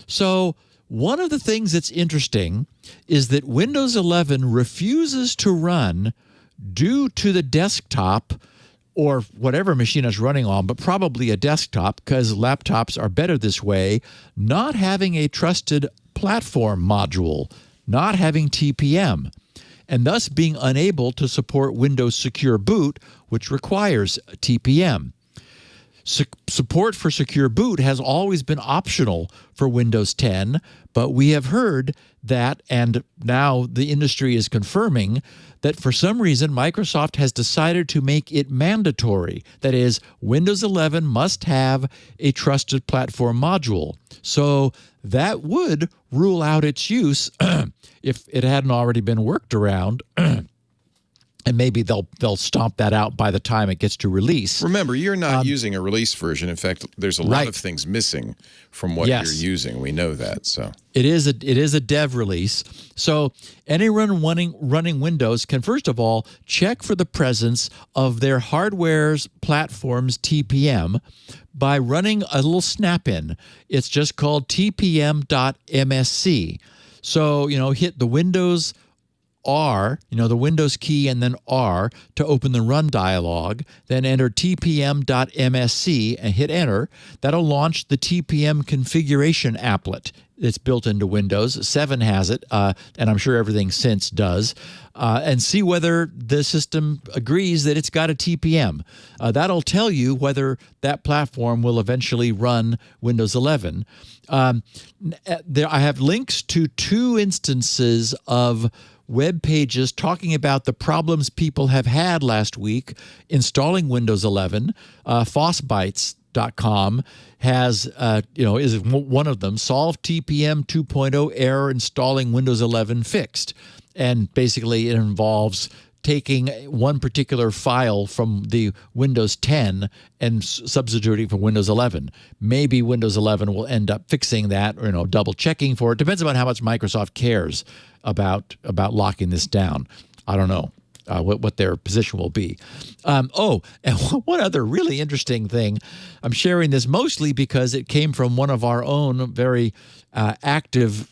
So one of the things that's interesting is that Windows 11 refuses to run due to the desktop or whatever machine it's running on, but probably a desktop because laptops are better this way, not having a trusted platform module, not having TPM, and thus being unable to support Windows Secure Boot, which requires TPM. Support for Secure Boot has always been optional for Windows 10, but we have heard that, and now the industry is confirming, that for some reason Microsoft has decided to make it mandatory. That is, Windows 11 must have a trusted platform module. So that would rule out its use if it hadn't already been worked around. And maybe they'll stomp that out by the time it gets to release. Remember, you're not using a release version. In fact, there's a lot of things missing from what you're using. We know that. So it is a dev release. So anyone running Windows can first of all check for the presence of their hardware's platform's TPM by running a little snap-in. It's just called tpm.msc. So hit the Windows R, the Windows key and then R to open the run dialog, then enter tpm.msc and hit enter. That'll launch the TPM configuration applet. It's built into Windows. 7 has it, and I'm sure everything since does, and see whether the system agrees that it's got a TPM. That'll tell you whether that platform will eventually run Windows 11. I have links to 2 instances of web pages talking about the problems people have had last week installing Windows 11. Fossbytes.com has, is one of them. Solve TPM 2.0 error installing Windows 11 fixed. And basically it involves taking one particular file from the Windows 10 and substituting for Windows 11. Maybe Windows 11 will end up fixing that or double checking for it. Depends on how much Microsoft cares about locking this down. I don't know what their position will be. And one other really interesting thing, I'm sharing this mostly because it came from one of our own very active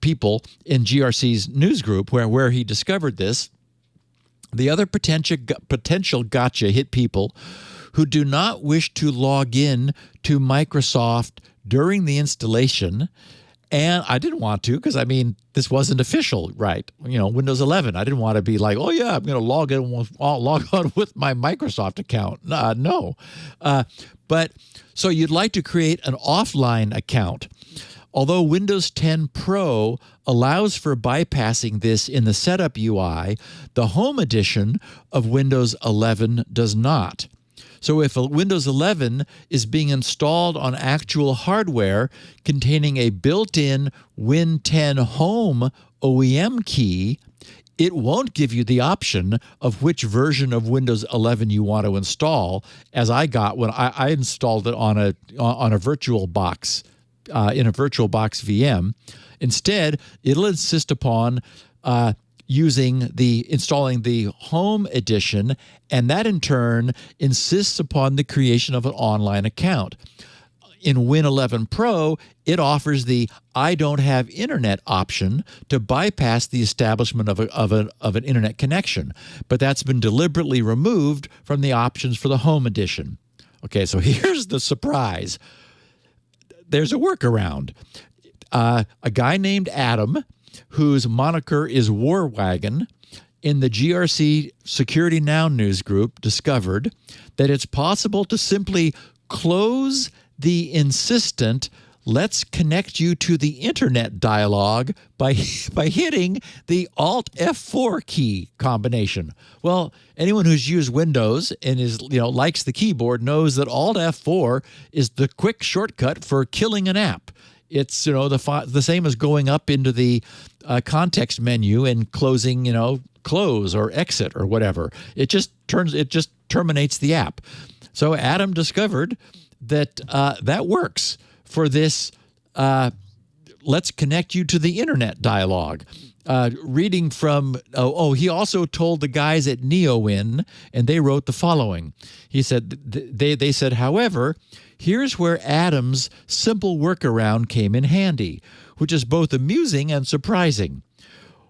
people in GRC's news group where he discovered this. The other potential gotcha hit people who do not wish to log in to Microsoft during the installation. And I didn't want to because, I mean, this wasn't official, right? You know, Windows 11. I didn't want to be like, oh, yeah, I'm going to log on with my Microsoft account. No. But so you'd like to create an offline account. Although Windows 10 Pro allows for bypassing this in the setup UI, the Home Edition of Windows 11 does not. So if a Windows 11 is being installed on actual hardware containing a built-in Win 10 Home OEM key, it won't give you the option of which version of Windows 11 you want to install, as I got when I installed it on a VirtualBox, in a VirtualBox VM. Instead, it'll insist upon installing the Home Edition, and that in turn insists upon the creation of an online account. In Win 11 Pro, it offers the I don't have internet option to bypass the establishment of an internet connection, but that's been deliberately removed from the options for the Home Edition. Okay, so here's the surprise. There's a workaround. A guy named Adam, whose moniker is Warwagon, in the GRC Security Now news group discovered that it's possible to simply close the insistent "let's connect you to the internet" dialog by hitting the Alt F4 key combination. Well, anyone who's used Windows and likes the keyboard knows that Alt F4 is the quick shortcut for killing an app. It's the same as going up into the context menu and closing close or exit or whatever. It just terminates the app. So Adam discovered that that works for this "let's connect you to the internet" dialog. Reading from, he also told the guys at NeoWin, and they wrote the following. He said, they said, however, here's where Adam's simple workaround came in handy, which is both amusing and surprising.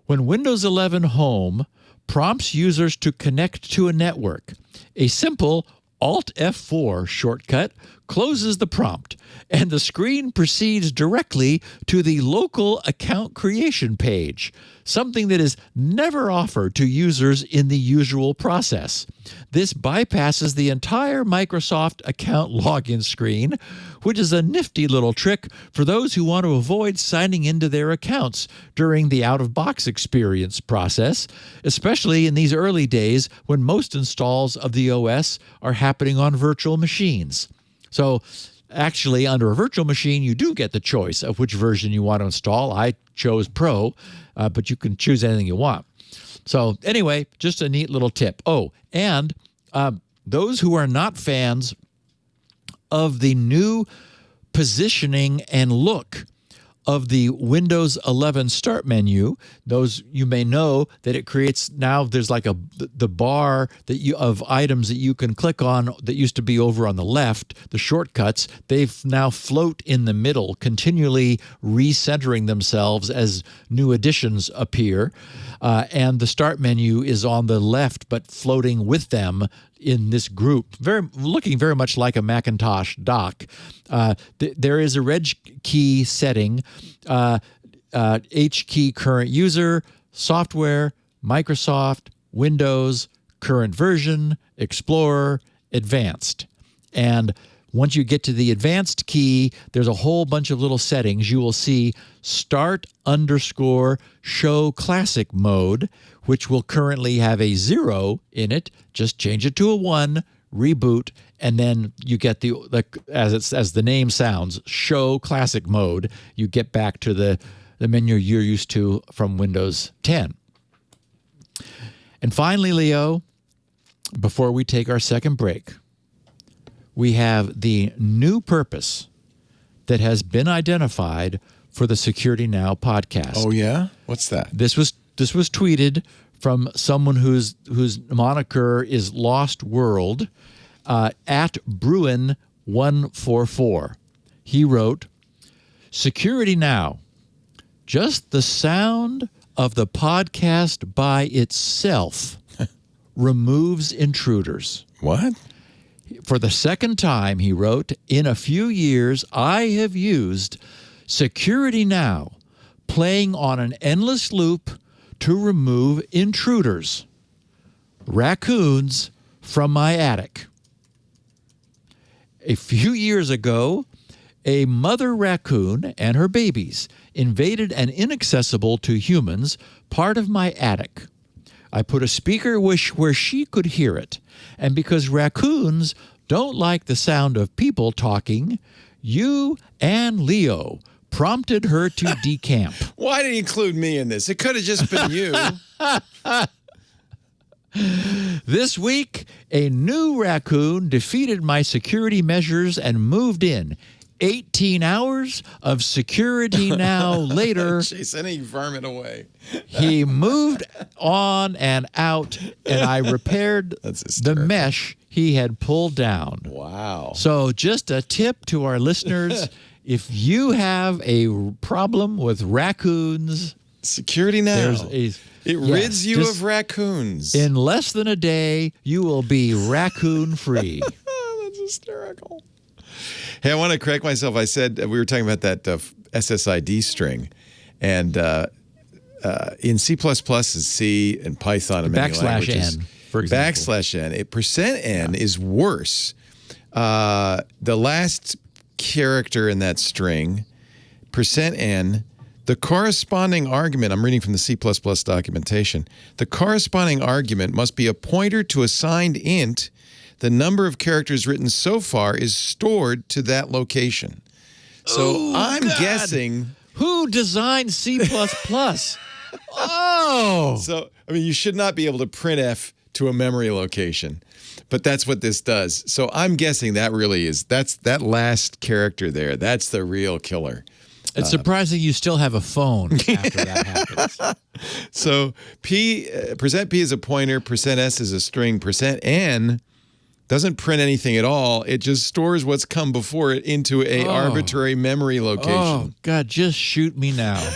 When Windows 11 Home prompts users to connect to a network, a simple Alt F4 shortcut closes the prompt, and the screen proceeds directly to the local account creation page, something that is never offered to users in the usual process. This bypasses the entire Microsoft account login screen, which is a nifty little trick for those who want to avoid signing into their accounts during the out-of-box experience process, especially in these early days when most installs of the OS are happening on virtual machines. So actually, under a virtual machine, you do get the choice of which version you want to install. I chose Pro, but you can choose anything you want. So anyway, just a neat little tip. Oh, and those who are not fans of the new positioning and look of the Windows 11 Start menu, those you may know that it creates now. There's like the bar of items that you can click on that used to be over on the left. The shortcuts, they've now float in the middle, continually recentering themselves as new additions appear. And the Start menu is on the left, but floating with them in this group, looking very much like a Macintosh dock. There is a reg key setting, H key current user, software, Microsoft, Windows, current version, Explorer, advanced. And once you get to the advanced key, there's a whole bunch of little settings. You will see start_show classic mode, which will currently have a 0 in it. Just change it to a 1, reboot, and then you get as the name sounds, show classic mode. You get back to the menu you're used to from Windows 10. And finally, Leo, before we take our second break, we have the new purpose that has been identified for the Security Now podcast. Oh, yeah? What's that? This was tweeted from someone whose moniker is Lost World, at Bruin144. He wrote, Security Now, just the sound of the podcast by itself removes intruders. What? For the second time, he wrote, in a few years, I have used Security Now, playing on an endless loop to remove intruders, raccoons, from my attic. A few years ago, a mother raccoon and her babies invaded an inaccessible to humans part of my attic. I put a speaker where she could hear it, and because raccoons don't like the sound of people talking, you and Leo prompted her to decamp. Why did he include me in this? It could have just been you. This week, a new raccoon defeated my security measures and moved in. 18 hours of Security Now later, Chase any varmint away. he moved on and out, and I repaired the mesh he had pulled down. Wow. So just a tip to our listeners, if you have a problem with raccoons, Security Now. It rids you of raccoons. In less than a day, you will be raccoon-free. That's hysterical. Hey, I want to correct myself. I said we were talking about that SSID string, and in C++ is C and Python and many languages. \n, for example. \n. %n is worse. The last character in that string, %n, the corresponding argument, I'm reading from the C++ documentation, the corresponding argument must be a pointer to a signed int. The number of characters written so far is stored to that location. So I'm guessing... Who designed C++? Oh! So, I mean, you should not be able to printf to a memory location, but that's what this does. So I'm guessing that really is, that's that last character there. That's the real killer. It's surprising you still have a phone after that happens. So %p is a pointer, %s is a string, %n doesn't print anything at all. It just stores what's come before it into a arbitrary memory location. Oh, God, just shoot me now.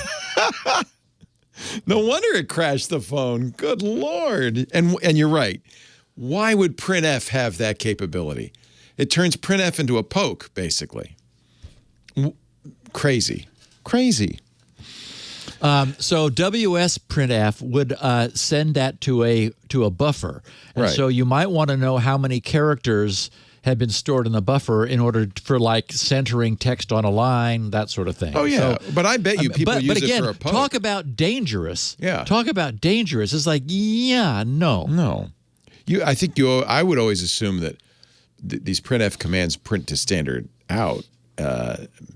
No wonder it crashed the phone. Good Lord. And you're right. Why would printf have that capability? It turns printf into a poke, basically. Crazy. Crazy. So WSPrintf would send that to a buffer. And Right. so you might want to know how many characters have been stored in the buffer in order for, like, centering text on a line, that sort of thing. Oh, yeah. So, but I bet you people use again, it for a poke. talk about dangerous. Yeah. Talk about dangerous. It's like, yeah, no. No. I would always assume that these printf commands print to standard out,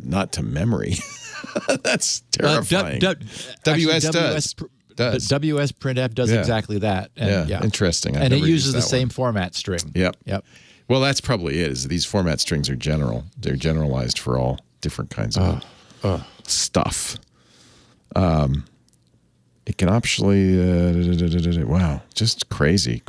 not to memory. That's terrifying. WS does. WSPrintf does exactly that. And, yeah, interesting. And it uses the same format string. Yep. Yep. Well, that's probably it. Is these format strings are general. They're generalized for all different kinds of stuff. It can actually, wow, just crazy.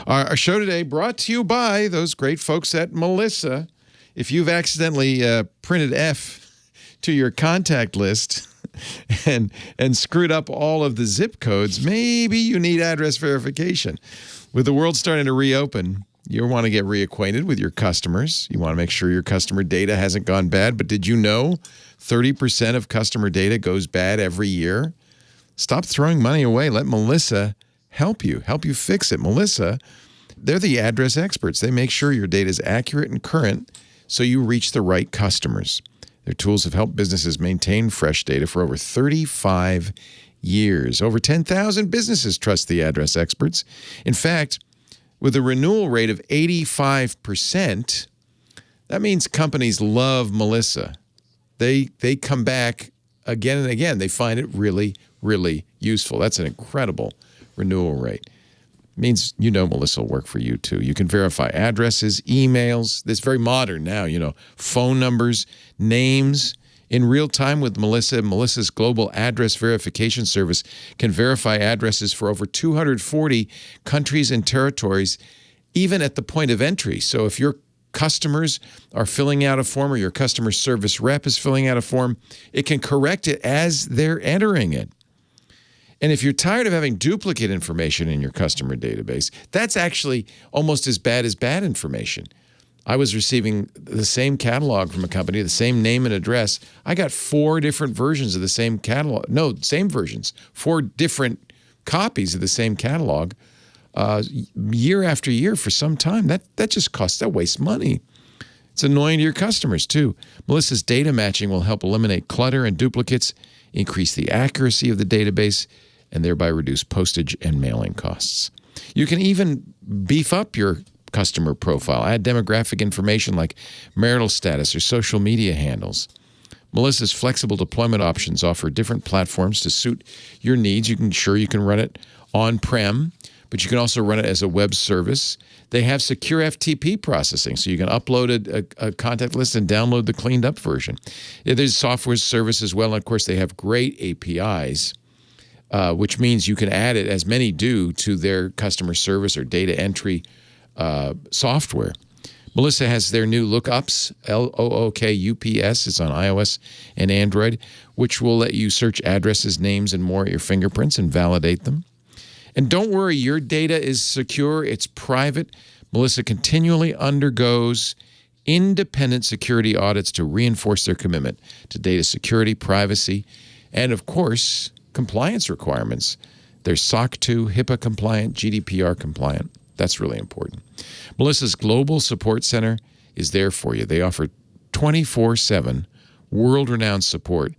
Our show today brought to you by those great folks at Melissa. If you've accidentally printed F to your contact list and screwed up all of the zip codes, maybe you need address verification. With the world starting to reopen, you want to get reacquainted with your customers. You want to make sure your customer data hasn't gone bad. But did you know 30% of customer data goes bad every year? Stop throwing money away. Let Melissa help you fix it. Melissa, they're the address experts. They make sure your data is accurate and current so you reach the right customers. Their tools have helped businesses maintain fresh data for over 35 years. Over 10,000 businesses trust the address experts. In fact, with a renewal rate of 85%, that means companies love Melissa. They come back again and again. They find it really, really useful. That's an incredible renewal rate. It means Melissa will work for you too. You can verify addresses, emails. This is very modern now, phone numbers, names. In real time with Melissa, Melissa's global address verification service can verify addresses for over 240 countries and territories, even at the point of entry. So if your customers are filling out a form or your customer service rep is filling out a form, it can correct it as they're entering it. And if you're tired of having duplicate information in your customer database, that's actually almost as bad information. I was receiving the same catalog from a company, the same name and address. I got 4 different versions of the same catalog. No, same versions. 4 different copies of the same catalog year after year for some time. That wastes money. It's annoying to your customers too. Melissa's data matching will help eliminate clutter and duplicates, increase the accuracy of the database, and thereby reduce postage and mailing costs. You can even beef up your customer profile, add demographic information like marital status or social media handles. Melissa's flexible deployment options offer different platforms to suit your needs. You can run it on-prem, but you can also run it as a web service. They have secure FTP processing, so you can upload a contact list and download the cleaned up version. There's software service as well, and of course they have great APIs, which means you can add it, as many do, to their customer service or data entry software. Melissa has their new lookups, LOOKUPS. It's on iOS and Android, which will let you search addresses, names, and more at your fingerprints and validate them. And don't worry, your data is secure. It's private. Melissa continually undergoes independent security audits to reinforce their commitment to data security, privacy, and, of course, compliance requirements. They're SOC 2, HIPAA compliant, GDPR compliant. That's really important. Melissa's Global Support Center is there for you. They offer 24/7 world-renowned support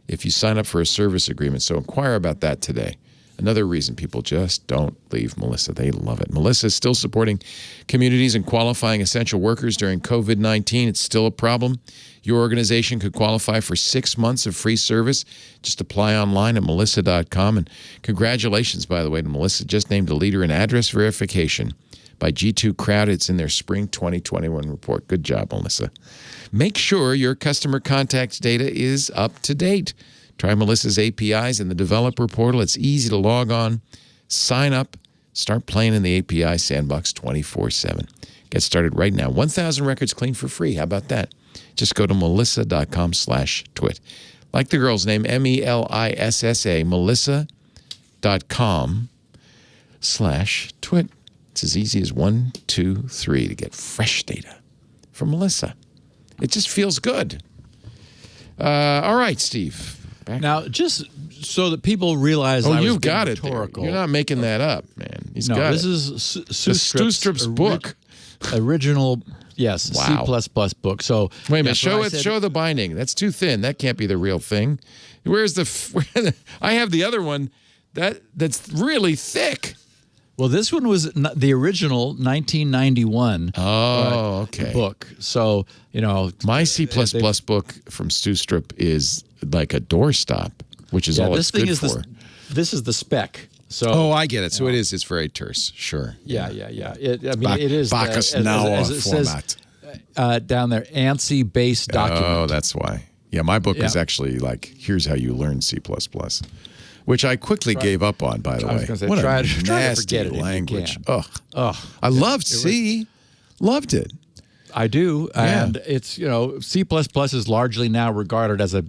if you sign up for a service agreement, so inquire about that today. Another reason people just don't leave Melissa. They love it. Melissa is still supporting communities and qualifying essential workers during COVID-19. It's still a problem. Your organization could qualify for 6 months of free service. Just apply online at melissa.com. And congratulations, by the way, to Melissa, just named a leader in address verification by G2 Crowd. It's in their spring 2021 report. Good job, Melissa. Make sure your customer contact data is up to date. Try Melissa's APIs in the developer portal. It's easy to log on, sign up, start playing in the API sandbox 24/7. Get started right now. 1,000 records clean for free. How about that? Just go to melissa.com/twit. Like the girl's name, MELISSA, melissa.com/twit. It's as easy as 1, 2, 3 to get fresh data from Melissa. It just feels good. All right, Steve. Now, just so that people realize, you've got it there. You're not making that up, man. He's got it. This is Stu Strip's book. Original, yes, wow. C++ book. So wait a minute. Show the binding. That's too thin. That can't be the real thing. Where's the? I have the other one. That's really thick. Well, this one was the original 1991 book. So, my C++ book from Stu Strip is like a doorstop, which is all it's good for. This is the spec. So, I get it. So it's very terse. Sure. Yeah. It is Bacchus as it format. Says, down there, ANSI-based document. Oh, that's why. Yeah, my book is actually like, here's how you learn C++. Which I quickly gave up on, by the way. I was going to say, what try a to nasty forget it language. I loved C. Loved it. I do, and it's C++ is largely now regarded as a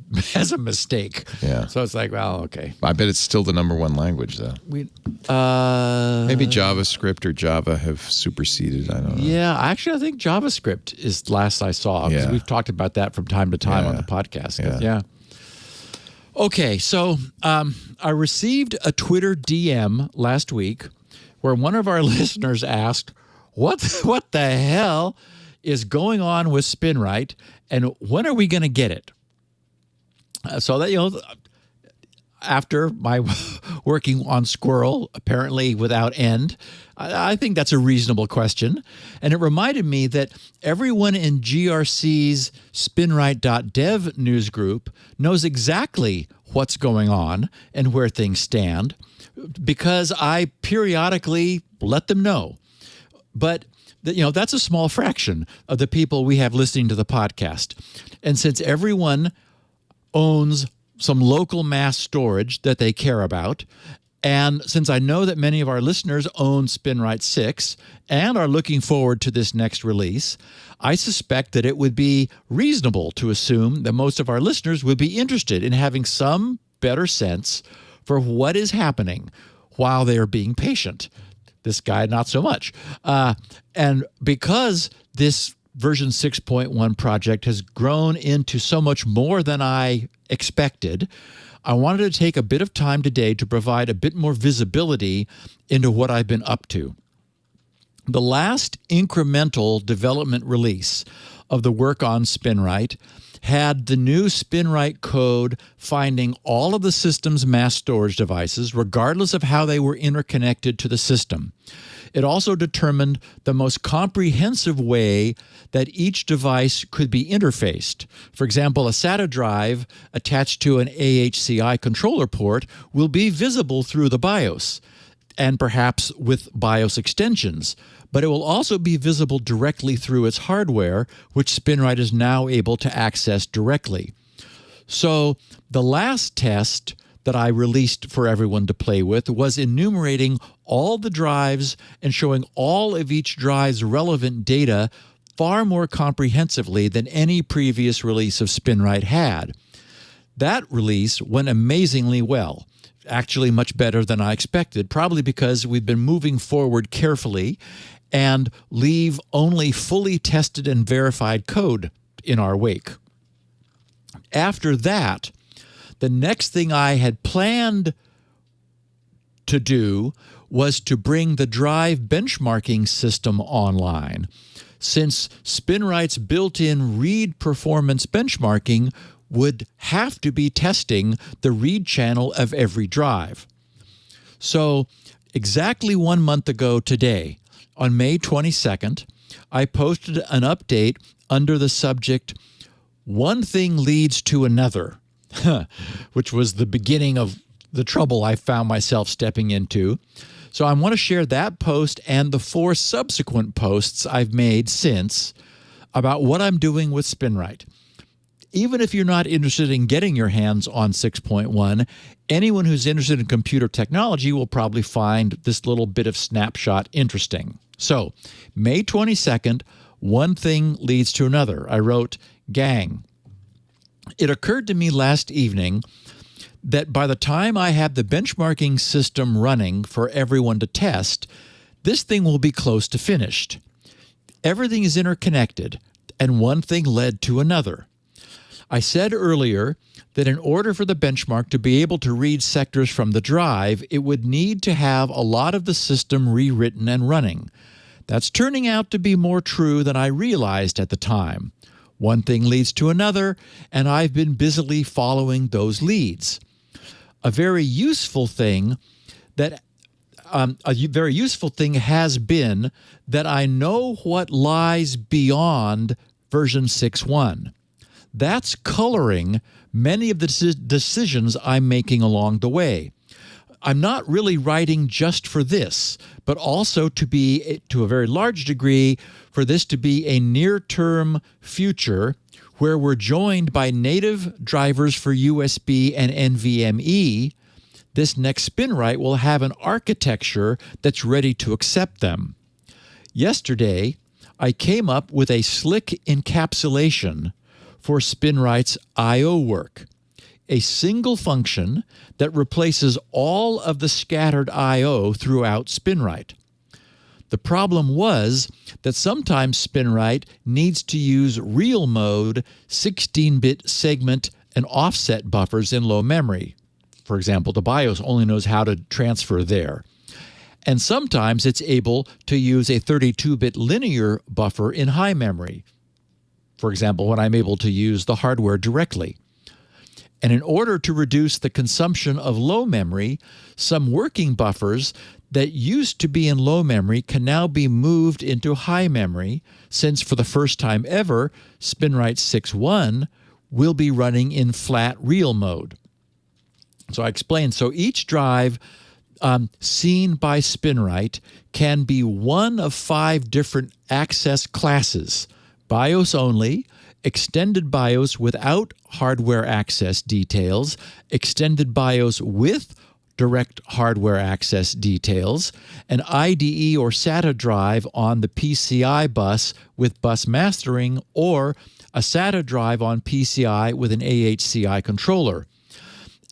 mistake. Yeah. So it's like, well, okay. I bet it's still the #1 language, though. Maybe JavaScript or Java have superseded. I don't know. Yeah, actually, I think JavaScript is last I saw. Because we've talked about that from time to time on the podcast. Yeah. Okay, so I received a Twitter DM last week where one of our listeners asked, what the hell is going on with Spinrite, and when are we going to get it? So that, after my working on Squirrel, apparently without end, I think that's a reasonable question. And it reminded me that everyone in GRC's Spinrite.dev news group knows exactly what's going on and where things stand because I periodically let them know. But that's a small fraction of the people we have listening to the podcast. And since everyone owns some local mass storage that they care about, And since I know that many of our listeners own Spinrite 6 and are looking forward to this next release, I suspect that it would be reasonable to assume that most of our listeners would be interested in having some better sense for what is happening while they are being patient. This guy, not so much. And because this version 6.1 project has grown into so much more than I expected, I wanted to take a bit of time today to provide a bit more visibility into what I've been up to. The last incremental development release of the work on Spinrite had the new Spinrite code finding all of the system's mass storage devices, regardless of how they were interconnected to the system. It also determined the most comprehensive way that each device could be interfaced. For example, a SATA drive attached to an AHCI controller port will be visible through the BIOS, and perhaps with BIOS extensions, but it will also be visible directly through its hardware, which Spinrite is now able to access directly. So the last test that I released for everyone to play with was enumerating all the drives and showing all of each drive's relevant data far more comprehensively than any previous release of Spinrite had. That release went amazingly well, actually much better than I expected, probably because we've been moving forward carefully and leave only fully tested and verified code in our wake. After that, the next thing I had planned to do was to bring the drive benchmarking system online, since Spinrite's built-in read performance benchmarking would have to be testing the read channel of every drive. So exactly 1 month ago today, on May 22nd, I posted an update under the subject, "One thing leads to another," which was the beginning of the trouble I found myself stepping into. So I want to share that post and the 4 subsequent posts I've made since about what I'm doing with Spinrite. Even if you're not interested in getting your hands on 6.1, anyone who's interested in computer technology will probably find this little bit of snapshot interesting. So, May 22nd, one thing leads to another. I wrote, "Gang, it occurred to me last evening that by the time I have the benchmarking system running for everyone to test, this thing will be close to finished. Everything is interconnected, and one thing led to another. I said earlier that in order for the benchmark to be able to read sectors from the drive, it would need to have a lot of the system rewritten and running. That's turning out to be more true than I realized at the time. One thing leads to another, and I've been busily following those leads. A very useful thing has been that I know what lies beyond version 6.1. That's coloring many of the decisions I'm making along the way. I'm not really writing just for this, but also to a very large degree, for this to be a near-term future where we're joined by native drivers for USB and NVMe. This next Spinrite will have an architecture that's ready to accept them. Yesterday, I came up with a slick encapsulation for Spinrite's I/O work, a single function that replaces all of the scattered I/O throughout Spinrite. The problem was that sometimes Spinrite needs to use real mode 16-bit segment and offset buffers in low memory. For example, the BIOS only knows how to transfer there. And sometimes it's able to use a 32-bit linear buffer in high memory. For example, when I'm able to use the hardware directly. And in order to reduce the consumption of low memory, some working buffers that used to be in low memory can now be moved into high memory, since for the first time ever, Spinrite 6.1 will be running in flat real mode. So I explained, so each drive seen by Spinrite can be one of 5 different access classes: BIOS only, extended BIOS without hardware access details, extended BIOS with direct hardware access details, an IDE or SATA drive on the PCI bus with bus mastering, or a SATA drive on PCI with an AHCI controller.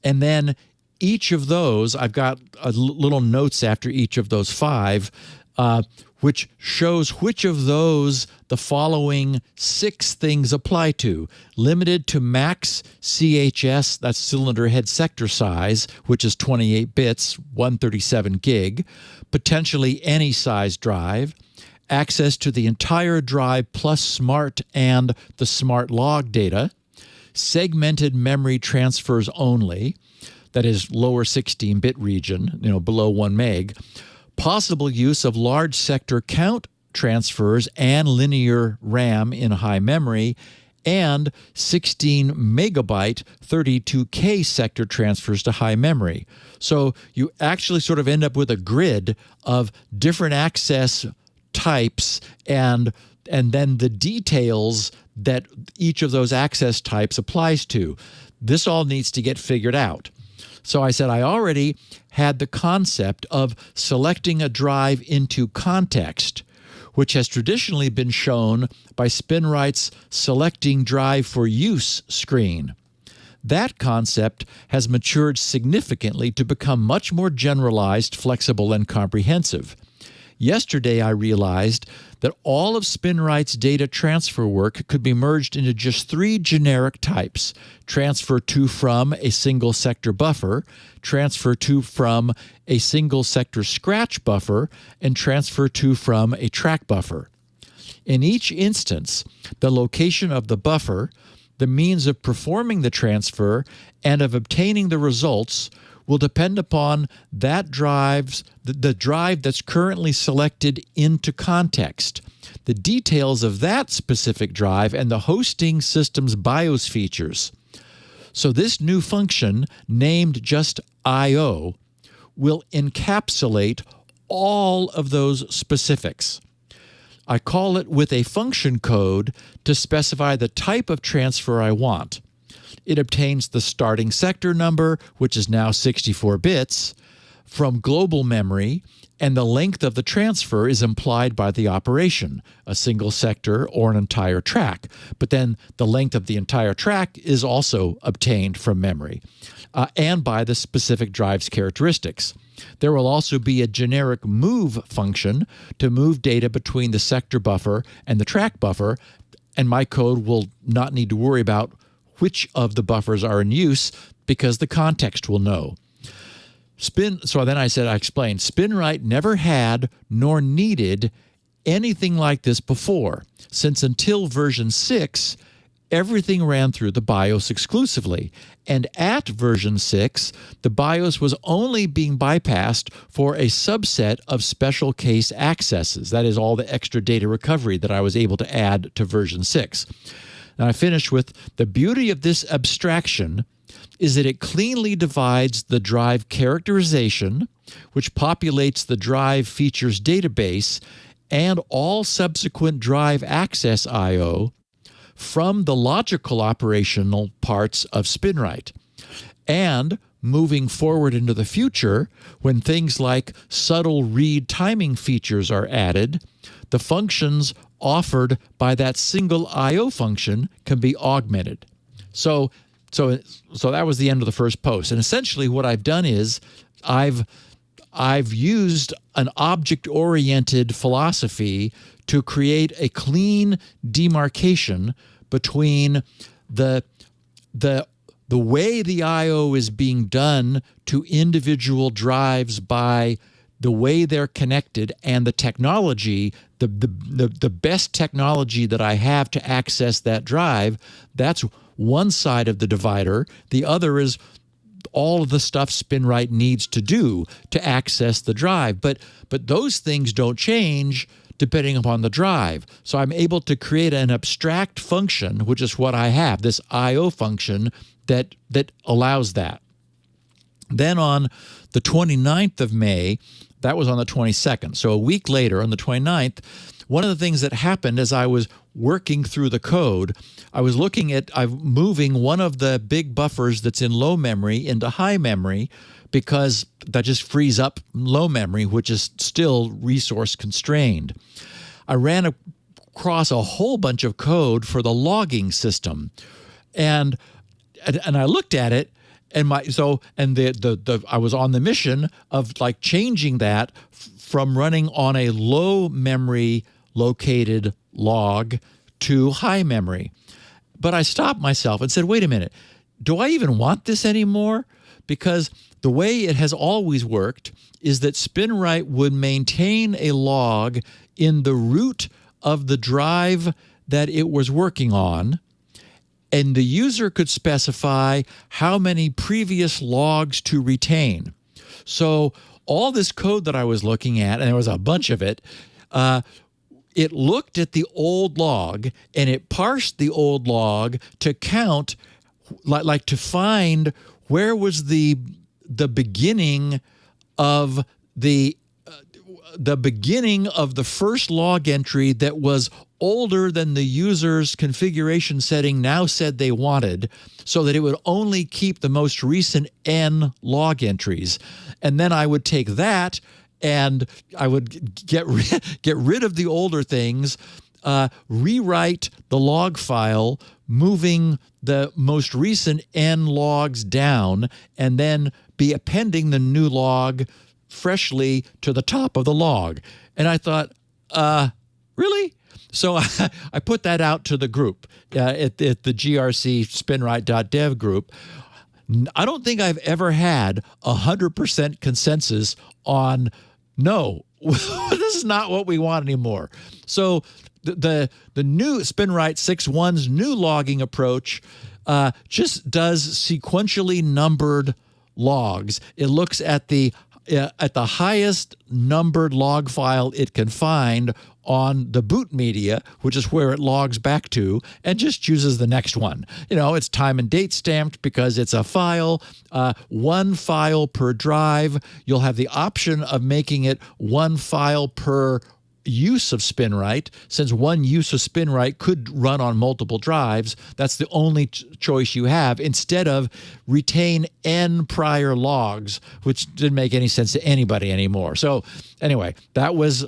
And then each of those, I've got little notes after each of those 5, which shows which of those the following 6 things apply to. Limited to max CHS, that's cylinder head sector size, which is 28 bits, 137 gig, potentially any size drive, access to the entire drive plus smart and the smart log data, segmented memory transfers only, that is lower 16-bit region, below 1 meg, possible use of large sector count transfers and linear RAM in high memory, and 16 megabyte 32K sector transfers to high memory. So you actually sort of end up with a grid of different access types and then the details that each of those access types applies to. This all needs to get figured out. So I said I already had the concept of selecting a drive into context, which has traditionally been shown by Spinrite's Selecting Drive for Use screen. That concept has matured significantly to become much more generalized, flexible, and comprehensive. Yesterday, I realized that all of Spinrite's data transfer work could be merged into just 3 generic types: transfer to from a single sector buffer, transfer to from a single sector scratch buffer, and transfer to from a track buffer. In each instance, the location of the buffer, the means of performing the transfer, and of obtaining the results will depend upon that the drive that's currently selected into context, the details of that specific drive, and the hosting system's BIOS features. So this new function, named just I/O, will encapsulate all of those specifics. I call it with a function code to specify the type of transfer I want. It obtains the starting sector number, which is now 64 bits, from global memory, and the length of the transfer is implied by the operation, a single sector or an entire track. But then the length of the entire track is also obtained from memory and by the specific drive's characteristics. There will also be a generic move function to move data between the sector buffer and the track buffer, and my code will not need to worry about which of the buffers are in use because the context will know. So then I explained, Spinrite never had nor needed anything like this before, since until version 6, everything ran through the BIOS exclusively. And at version 6, the BIOS was only being bypassed for a subset of special case accesses. That is all the extra data recovery that I was able to add to version 6. And I finished with, the beauty of this abstraction is that it cleanly divides the drive characterization, which populates the drive features database, and all subsequent drive access I/O from the logical operational parts of Spinrite. And moving forward into the future, when things like subtle read timing features are added, the functions offered by that single I/O function can be augmented. So that was the end of the first post. And essentially what I've done is I've used an object-oriented philosophy to create a clean demarcation between the way the I/O is being done to individual drives by the way they're connected and the technology, the best technology that I have to access that drive. That's one side of the divider. The other is all of the stuff Spinrite needs to do to access the drive. But those things don't change depending upon the drive. So I'm able to create an abstract function, which is what I have, this I/O function that allows that. Then on the 29th of May, that was on the 22nd. So a week later, on the 29th, one of the things that happened as I was working through the code, I was looking at moving one of the big buffers that's in low memory into high memory, because that just frees up low memory, which is still resource constrained. I ran across a whole bunch of code for the logging system, and I looked at it, and I was on the mission of like changing that from running on a low memory located log to high memory. But I stopped myself and said, wait a minute, do I even want this anymore? Because the way it has always worked is that Spinrite would maintain a log in the root of the drive that it was working on, and the user could specify how many previous logs to retain. So all this code that I was looking at, and there was a bunch of it, it looked at the old log and it parsed the old log to count, like to find where was the beginning of the beginning of the first log entry that was older than the user's configuration setting now said they wanted, so that it would only keep the most recent N log entries. And then I would take that and I would get rid of the older things, rewrite the log file, moving the most recent N logs down, and then be appending the new log freshly to the top of the log. And I thought, really? So I put that out to the group at the GRC Spinrite.dev group. I don't think I've ever had 100% consensus on, no, this is not what we want anymore. So the new Spinrite 6.1's new logging approach just does sequentially numbered logs. It looks at the highest numbered log file it can find on the boot media, which is where it logs back to, and just chooses the next one. You know, it's time and date stamped because it's a file, one file per drive. You'll have the option of making it one file per use of Spinrite. Since one use of Spinrite could run on multiple drives, that's the only choice you have, instead of retain N prior logs, which didn't make any sense to anybody anymore. So anyway, that was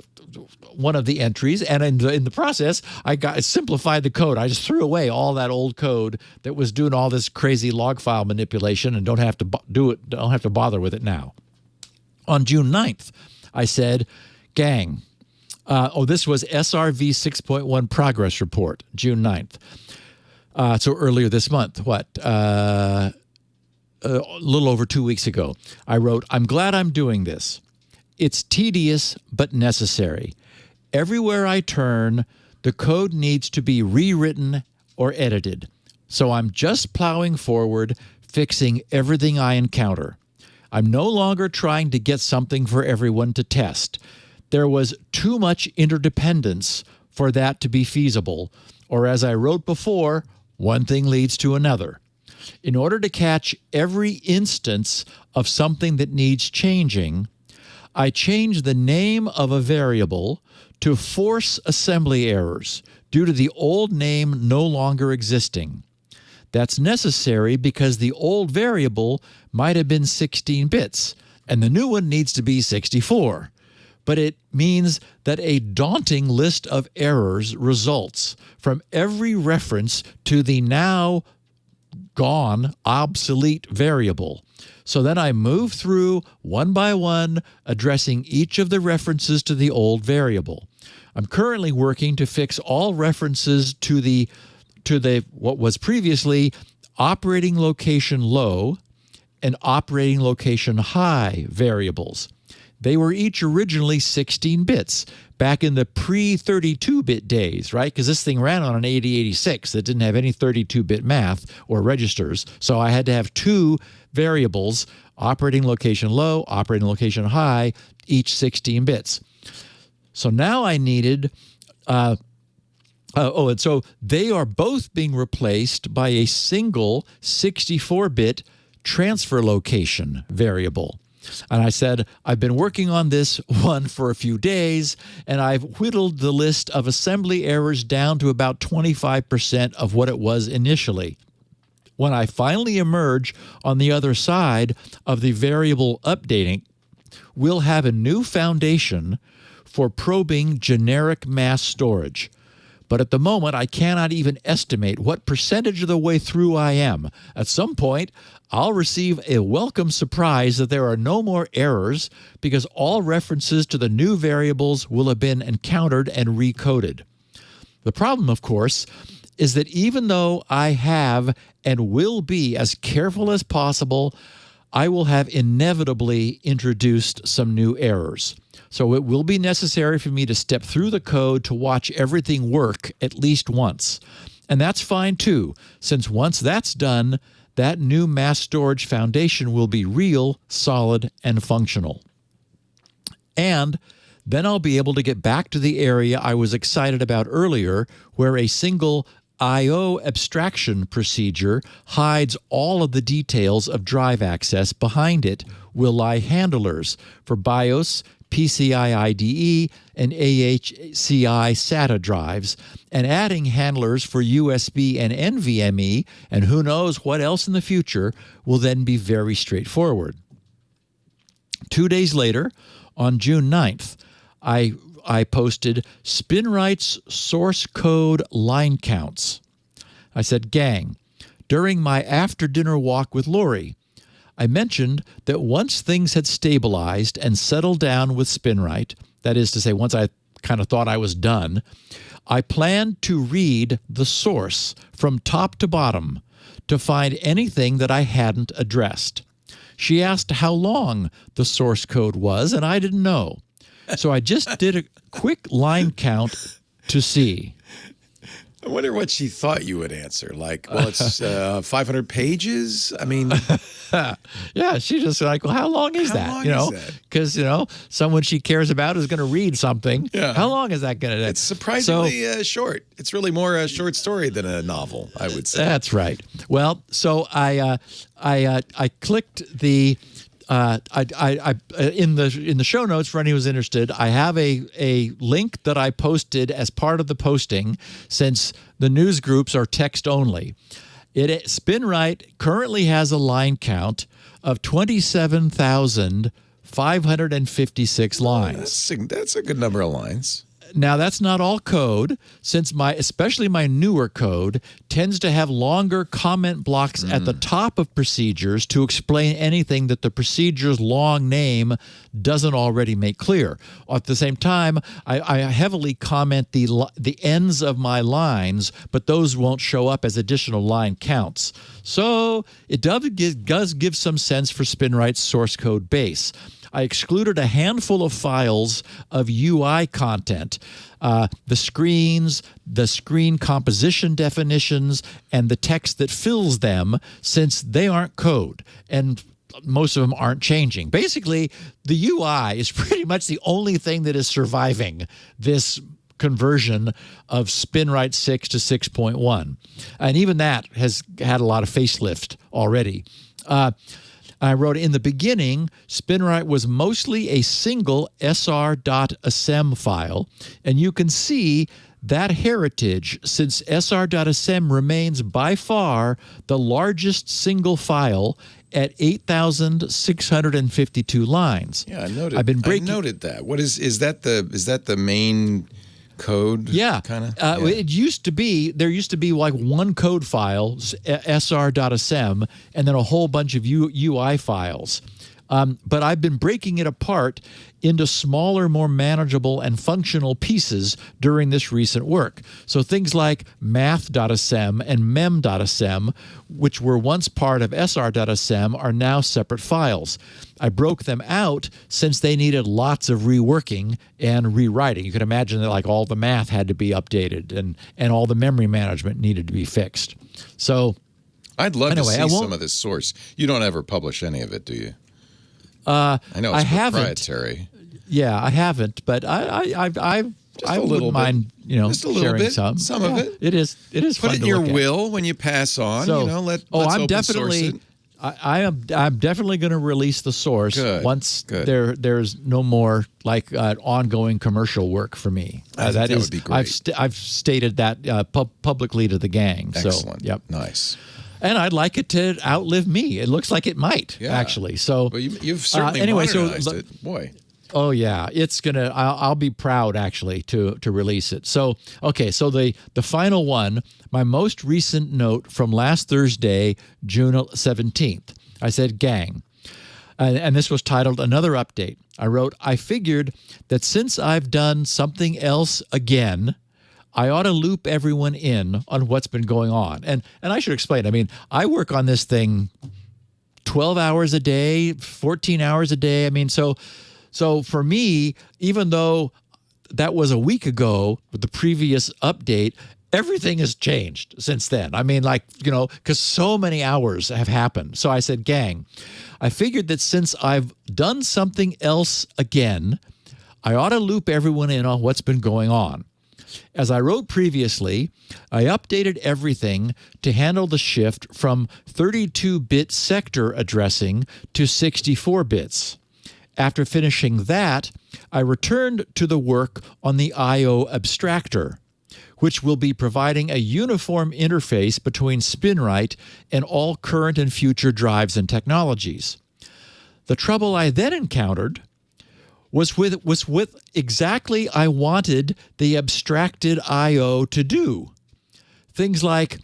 one of the entries, and in the process, I simplified the code. I just threw away all that old code that was doing all this crazy log file manipulation, and don't have to bother with it now. On June 9th, I said, gang, this was SRV 6.1 progress report, June 9th. So earlier this month, a little over 2 weeks ago, I wrote, I'm glad I'm doing this. It's tedious but necessary. Everywhere I turn, the code needs to be rewritten or edited. So I'm just plowing forward, fixing everything I encounter. I'm no longer trying to get something for everyone to test. There was too much interdependence for that to be feasible, or as I wrote before, one thing leads to another. In order to catch every instance of something that needs changing, I changed the name of a variable to force assembly errors due to the old name no longer existing. That's necessary because the old variable might have been 16 bits, and the new one needs to be 64. But it means that a daunting list of errors results from every reference to the now gone, obsolete variable. So then I move through one by one, addressing each of the references to the old variable. I'm currently working to fix all references to the what was previously operating location low and operating location high variables. They were each originally 16 bits back in the pre-32-bit days, right? Because this thing ran on an 8086 that didn't have any 32-bit math or registers. So I had to have two variables, operating location low, operating location high, each 16 bits. So now I needed, and so they are both being replaced by a single 64-bit transfer location variable. And I said, I've been working on this one for a few days, and I've whittled the list of assembly errors down to about 25% of what it was initially. When I finally emerge on the other side of the variable updating, we'll have a new foundation for probing generic mass storage. But at the moment, I cannot even estimate what percentage of the way through I am. At some point, I'll receive a welcome surprise that there are no more errors because all references to the new variables will have been encountered and recoded. The problem, of course, is that even though I have and will be as careful as possible, I will have inevitably introduced some new errors. So it will be necessary for me to step through the code to watch everything work at least once. And that's fine too, since once that's done, that new mass storage foundation will be real, solid, and functional. And then I'll be able to get back to the area I was excited about earlier, where a single I/O abstraction procedure hides all of the details of drive access. Behind it will lie handlers for BIOS, PCI IDE, and AHCI SATA drives, and adding handlers for USB and NVMe, and who knows what else in the future, will then be very straightforward. 2 days later, on June 9th, I posted Spinrite's source code line counts. I said, gang, during my after-dinner walk with Lori, I mentioned that once things had stabilized and settled down with Spinrite, that is to say, once I kind of thought I was done, I planned to read the source from top to bottom to find anything that I hadn't addressed. She asked how long the source code was, and I didn't know. So I just did a quick line count to see. I wonder what she thought you would answer. Like, well, it's 500 pages. I mean, yeah, she just like, well, how long is that? Because someone she cares about is going to read something. Yeah. How long is that going to? It's surprisingly short. It's really more a short story than a novel, I would say. That's right. Well, so I clicked the. In the show notes for anyone who's interested, I have a link that I posted as part of the posting, since the news groups are text only. Spinrite currently has a line count of 27,556 lines. That's a good number of lines. Now, that's not all code, since especially my newer code tends to have longer comment blocks at the top of procedures to explain anything that the procedure's long name doesn't already make clear. At the same time, I heavily comment the ends of my lines, but those won't show up as additional line counts. So it does give some sense for Spinrite's source code base. I excluded a handful of files of UI content, the screens, the screen composition definitions, and the text that fills them, since they aren't code, and most of them aren't changing. Basically, the UI is pretty much the only thing that is surviving this conversion of Spinrite 6 to 6.1. And even that has had a lot of facelift already. I wrote, in the beginning, Spinrite was mostly a single sr.asm file, and you can see that heritage, since sr.asm remains by far the largest single file at 8,652 lines. Yeah, I noted. I noted that. What is that the main code? Yeah, kind of. There used to be like one code file, sr.asm, and then a whole bunch of UI files. But I've been breaking it apart into smaller, more manageable and functional pieces during this recent work. So things like math.asm and mem.asm, which were once part of sr.asm, are now separate files. I broke them out since they needed lots of reworking and rewriting. You can imagine that like all the math had to be updated and all the memory management needed to be fixed. So I'd love to see some of this source. You don't ever publish any of it, do you? I know it's proprietary. Yeah, I haven't, but I wouldn't mind, just a little sharing bit, some of it. It is Put fun it in to your look at. will when you pass on. So, let's I'm open definitely. source it. I'm definitely going to release the source once there's no more like ongoing commercial work for me. That would be great. I've stated that publicly to the gang. Excellent. So, yep. Nice. And I'd like it to outlive me. It looks like it might, actually. So, well, you've certainly modernized it. Boy. Oh yeah, it's gonna. I'll be proud actually to release it. So okay, so the final one, my most recent note from last Thursday, June 17th. I said, "Gang," and this was titled "Another Update." I wrote, "I figured that since I've done something else again, I ought to loop everyone in on what's been going on." And I should explain. I mean, I work on this thing 12 hours a day, 14 hours a day. I mean, so for me, even though that was a week ago with the previous update, everything has changed since then. I mean, like, because so many hours have happened. So I said, "Gang, I figured that since I've done something else again, I ought to loop everyone in on what's been going on. As I wrote previously, I updated everything to handle the shift from 32-bit sector addressing to 64 bits. After finishing that, I returned to the work on the I/O abstractor, which will be providing a uniform interface between Spinrite and all current and future drives and technologies. The trouble I then encountered was with exactly I wanted the abstracted I/O to do. Things like,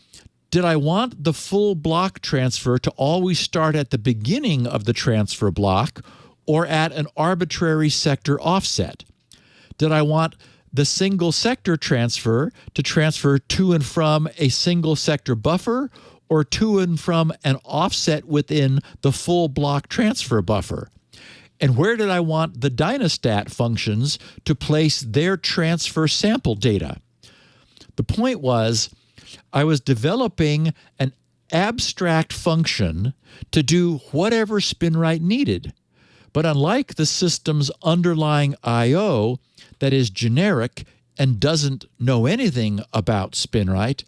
did I want the full block transfer to always start at the beginning of the transfer block or at an arbitrary sector offset? Did I want the single sector transfer to transfer to and from a single sector buffer or to and from an offset within the full block transfer buffer? And where did I want the dynastat functions to place their transfer sample data? The point was, I was developing an abstract function to do whatever Spinrite needed. But unlike the system's underlying I/O that is generic and doesn't know anything about Spinrite,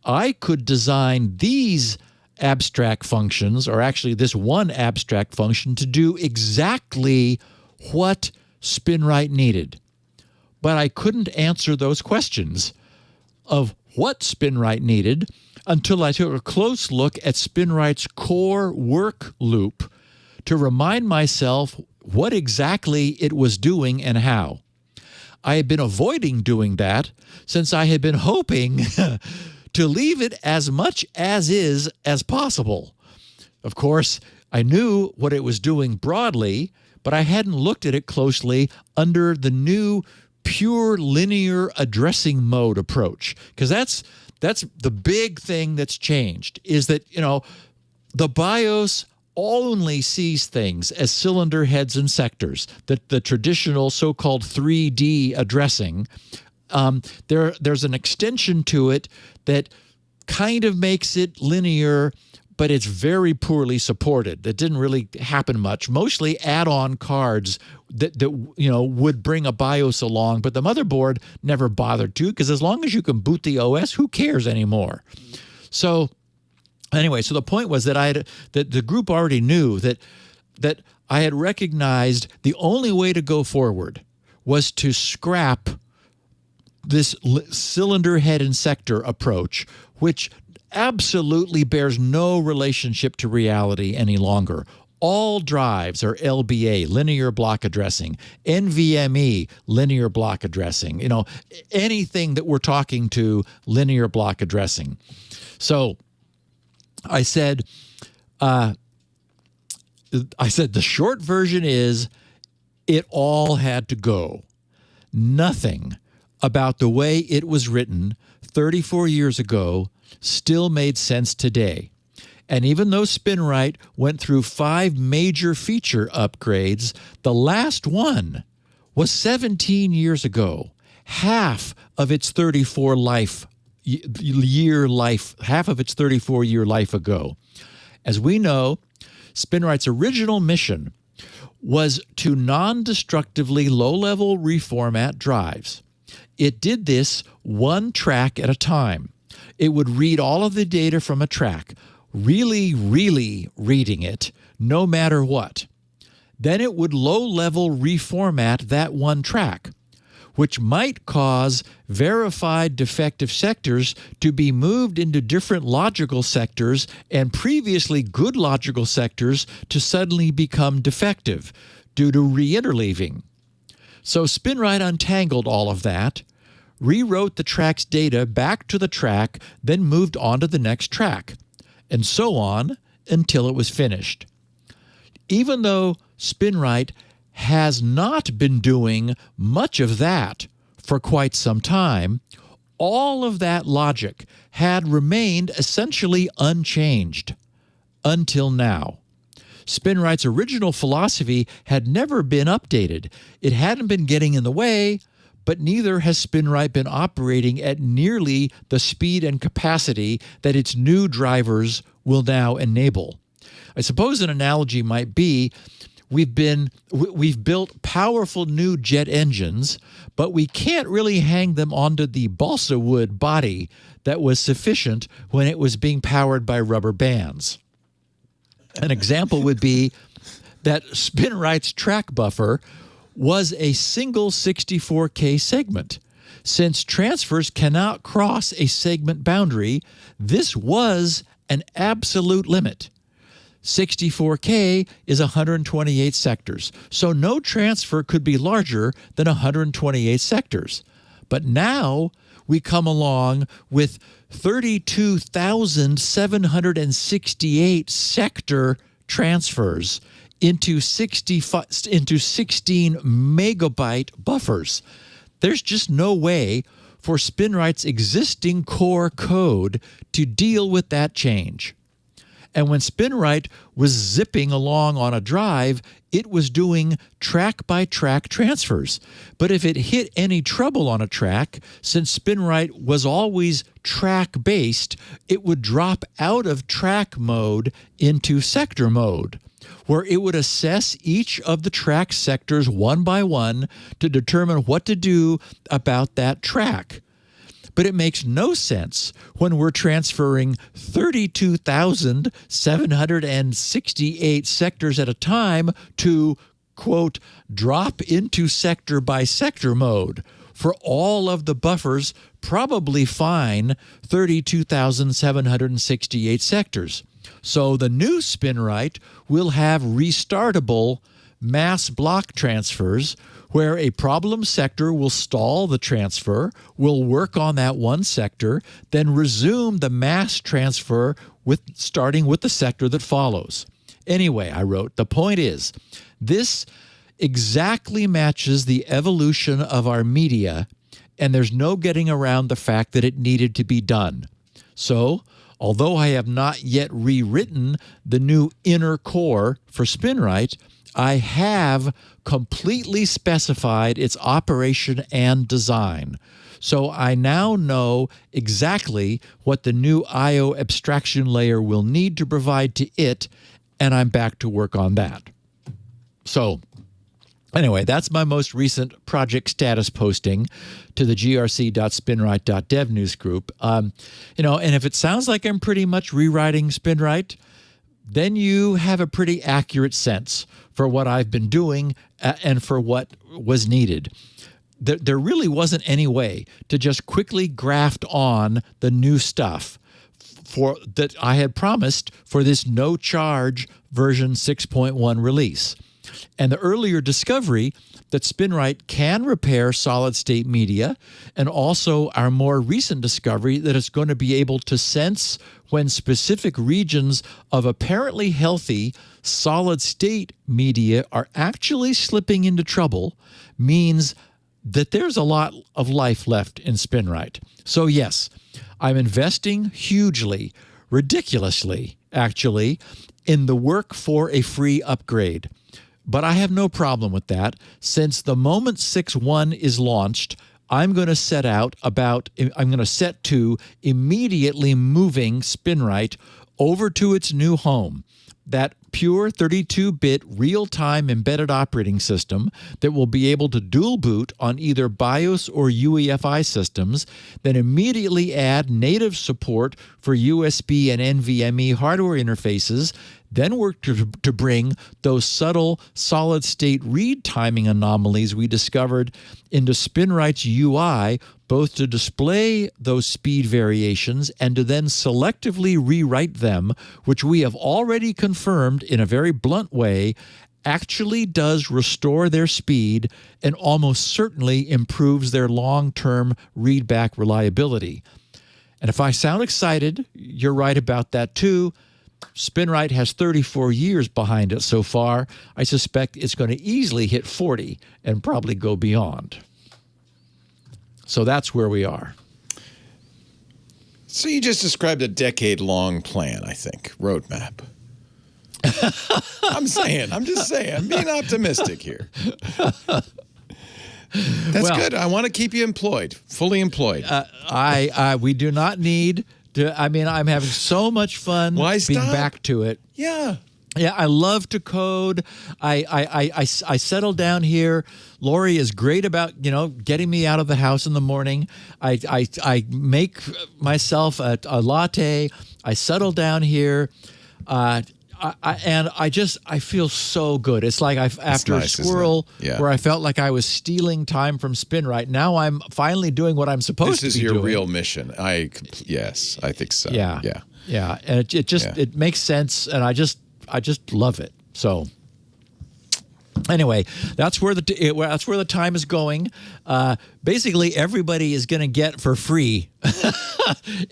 I could design these abstract functions, or actually this one abstract function, to do exactly what Spinrite needed. But I couldn't answer those questions of what Spinrite needed until I took a close look at Spinrite's core work loop to remind myself what exactly it was doing and how. I had been avoiding doing that since I had been hoping to leave it as much as is as possible. Of course, I knew what it was doing broadly, but I hadn't looked at it closely under the new pure linear addressing mode approach, because that's the big thing that's changed, is that, the BIOS only sees things as cylinder heads and sectors, that the traditional so-called 3D addressing. There's an extension to it that kind of makes it linear, but it's very poorly supported. That didn't really happen much. Mostly add-on cards that would bring a BIOS along, but the motherboard never bothered to, because as long as you can boot the OS, who cares anymore? So anyway, so the point was that that the group already knew that I had recognized the only way to go forward was to scrap this cylinder head and sector approach, which absolutely bears no relationship to reality any longer. All drives are LBA, linear block addressing, NVMe, linear block addressing, anything that we're talking to, linear block addressing. So I said the short version is it all had to go. Nothing about the way it was written 34 years ago still made sense today. And even though Spinrite went through 5 major feature upgrades, the last one was 17 years ago, half of its 34-year life ago. As we know, Spinrite's original mission was to non-destructively low-level reformat drives. It did this one track at a time. It would read all of the data from a track, really, really reading it no matter what. Then it would low-level reformat that one track, which might cause verified defective sectors to be moved into different logical sectors and previously good logical sectors to suddenly become defective due to reinterleaving. So Spinrite untangled all of that, rewrote the track's data back to the track, then moved on to the next track, and so on until it was finished. Even though Spinrite has not been doing much of that for quite some time, all of that logic had remained essentially unchanged until now. Spinrite's original philosophy had never been updated. It hadn't been getting in the way, but neither has Spinrite been operating at nearly the speed and capacity that its new drivers will now enable. I suppose an analogy might be we've built powerful new jet engines, but we can't really hang them onto the balsa wood body that was sufficient when it was being powered by rubber bands. An example would be that Spinrite's track buffer was a single 64K segment. Since transfers cannot cross a segment boundary, this was an absolute limit. 64K is 128 sectors, so no transfer could be larger than 128 sectors. But now we come along with 32,768 sector transfers into 16 megabyte buffers. There's just no way for Spinrite's existing core code to deal with that change. And when Spinrite was zipping along on a drive, it was doing track-by-track transfers. But if it hit any trouble on a track, since Spinrite was always track-based, it would drop out of track mode into sector mode, where it would assess each of the track sectors one by one to determine what to do about that track. But it makes no sense when we're transferring 32,768 sectors at a time to, quote, drop into sector by sector mode for all of the buffers probably fine 32,768 sectors. So the new Spinrite will have restartable mass block transfers where a problem sector will stall the transfer, will work on that one sector, then resume the mass transfer starting with the sector that follows. Anyway, I wrote, the point is, this exactly matches the evolution of our media, and there's no getting around the fact that it needed to be done. So, although I have not yet rewritten the new inner core for Spinrite, I have completely specified its operation and design. So I now know exactly what the new I/O abstraction layer will need to provide to it, and I'm back to work on that. So anyway, that's my most recent project status posting to the grc.spinrite.dev news group. And if it sounds like I'm pretty much rewriting Spinrite, then you have a pretty accurate sense for what I've been doing and for what was needed. There really wasn't any way to just quickly graft on the new stuff that I had promised for this no-charge version 6.1 release. And the earlier discovery that Spinrite can repair solid-state media, and also our more recent discovery that it's going to be able to sense when specific regions of apparently healthy solid-state media are actually slipping into trouble, means that there's a lot of life left in Spinrite. So yes, I'm investing hugely, ridiculously, actually, in the work for a free upgrade. But I have no problem with that, since the moment 6.1 is launched, I'm going to set to immediately moving Spinrite over to its new home. that pure 32-bit real-time embedded operating system that will be able to dual boot on either BIOS or UEFI systems, then immediately add native support for USB and NVMe hardware interfaces, then work to bring those subtle solid-state read timing anomalies we discovered into Spinrite's UI, both to display those speed variations and to then selectively rewrite them, which we have already confirmed in a very blunt way actually does restore their speed and almost certainly improves their long-term readback reliability. And if I sound excited, you're right about that too. Spinrite has 34 years behind it so far. I suspect it's going to easily hit 40 and probably go beyond. So that's where we are. So you just described a decade-long plan, I think, roadmap. I'm just saying, I'm being optimistic here. That's good. I want to keep you employed, fully employed. We do not need to. I mean, I'm having so much fun being back to it. Yeah. Yeah, I love to code. I settle down here. Lori is great about, getting me out of the house in the morning. I make myself a latte. I settle down here. And I feel so good. It's like after nice, Squirrel, where I felt like I was stealing time from Spinrite. Now I'm finally doing what I'm supposed to be doing. This is your real mission. Yes, I think so. Yeah. And it makes sense, and I just love it. So anyway, that's where the time is going. Basically, everybody is going to get for free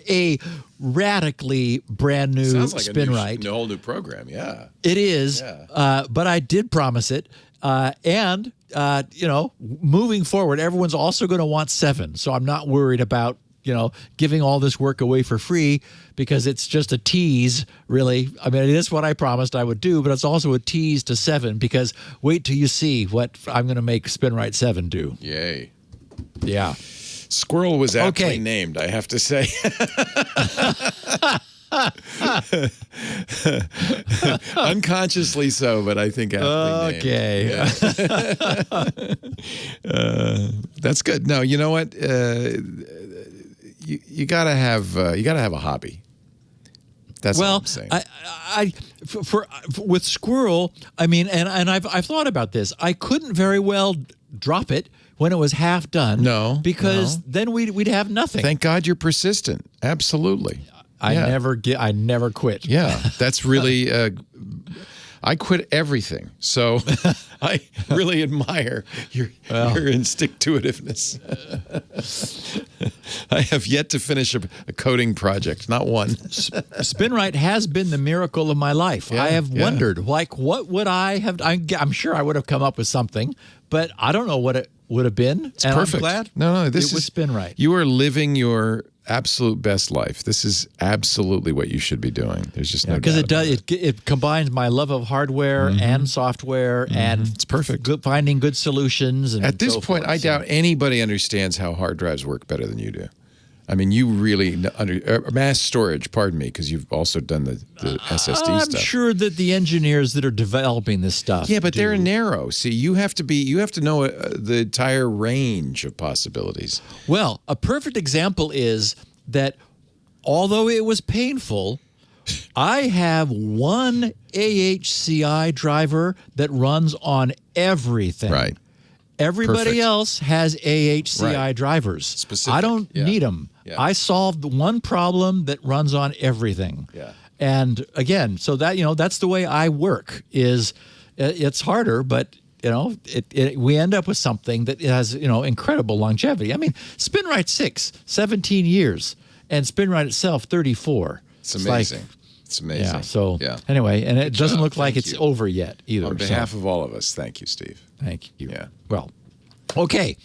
a radically brand new Spinrite. A whole new program. Yeah, it is. Yeah. But I did promise it, and moving forward, everyone's also going to want 7. So I'm not worried about giving all this work away for free, because it's just a tease, really. I mean, it is what I promised I would do, but it's also a tease to 7, because wait till you see what I'm going to make Spinrite 7 do. Yay. Yeah. Squirrel was aptly named, I have to say. Unconsciously so, but I think aptly named. Okay. Yeah. That's good. No, you know what? You gotta have a hobby. That's what I'm saying. With Squirrel, I mean, and I've thought about this. I couldn't very well drop it when it was half done. No, because then we'd have nothing. Thank God you're persistent. Absolutely. I never quit. Yeah, that's really. I quit everything, so I really admire your stick-to-itiveness. I have yet to finish a coding project, not one. Spinrite has been the miracle of my life. I have wondered, what would I have? I'm sure I would have come up with something, but I don't know what it would have been. It's perfect. I'm glad. No, it was Spinrite. You are living your absolute best life. This is absolutely what you should be doing. There's just no doubt about it. It combines my love of hardware and software, and it's perfect. Finding good solutions. And at this point, I doubt anybody understands how hard drives work better than you do. I mean, you really mass storage. Pardon me, because you've also done the SSD stuff. I'm sure that the engineers that are developing this stuff. Yeah, but they're narrow. See, you have to know the entire range of possibilities. Well, a perfect example is that although it was painful, I have one AHCI driver that runs on everything. Right. Everybody else has AHCI drivers. Specific. I don't need them. Yeah. I solved one problem that runs on everything. Yeah. And again, so that that's the way I work. It's harder, but we end up with something that has incredible longevity. I mean, Spinrite 6, 17 years, and Spinrite itself 34. It's amazing. It's amazing. Yeah. So anyway, and it doesn't look like it's over yet either. On behalf of all of us, thank you, Steve. Thank you. Yeah. Well, okay.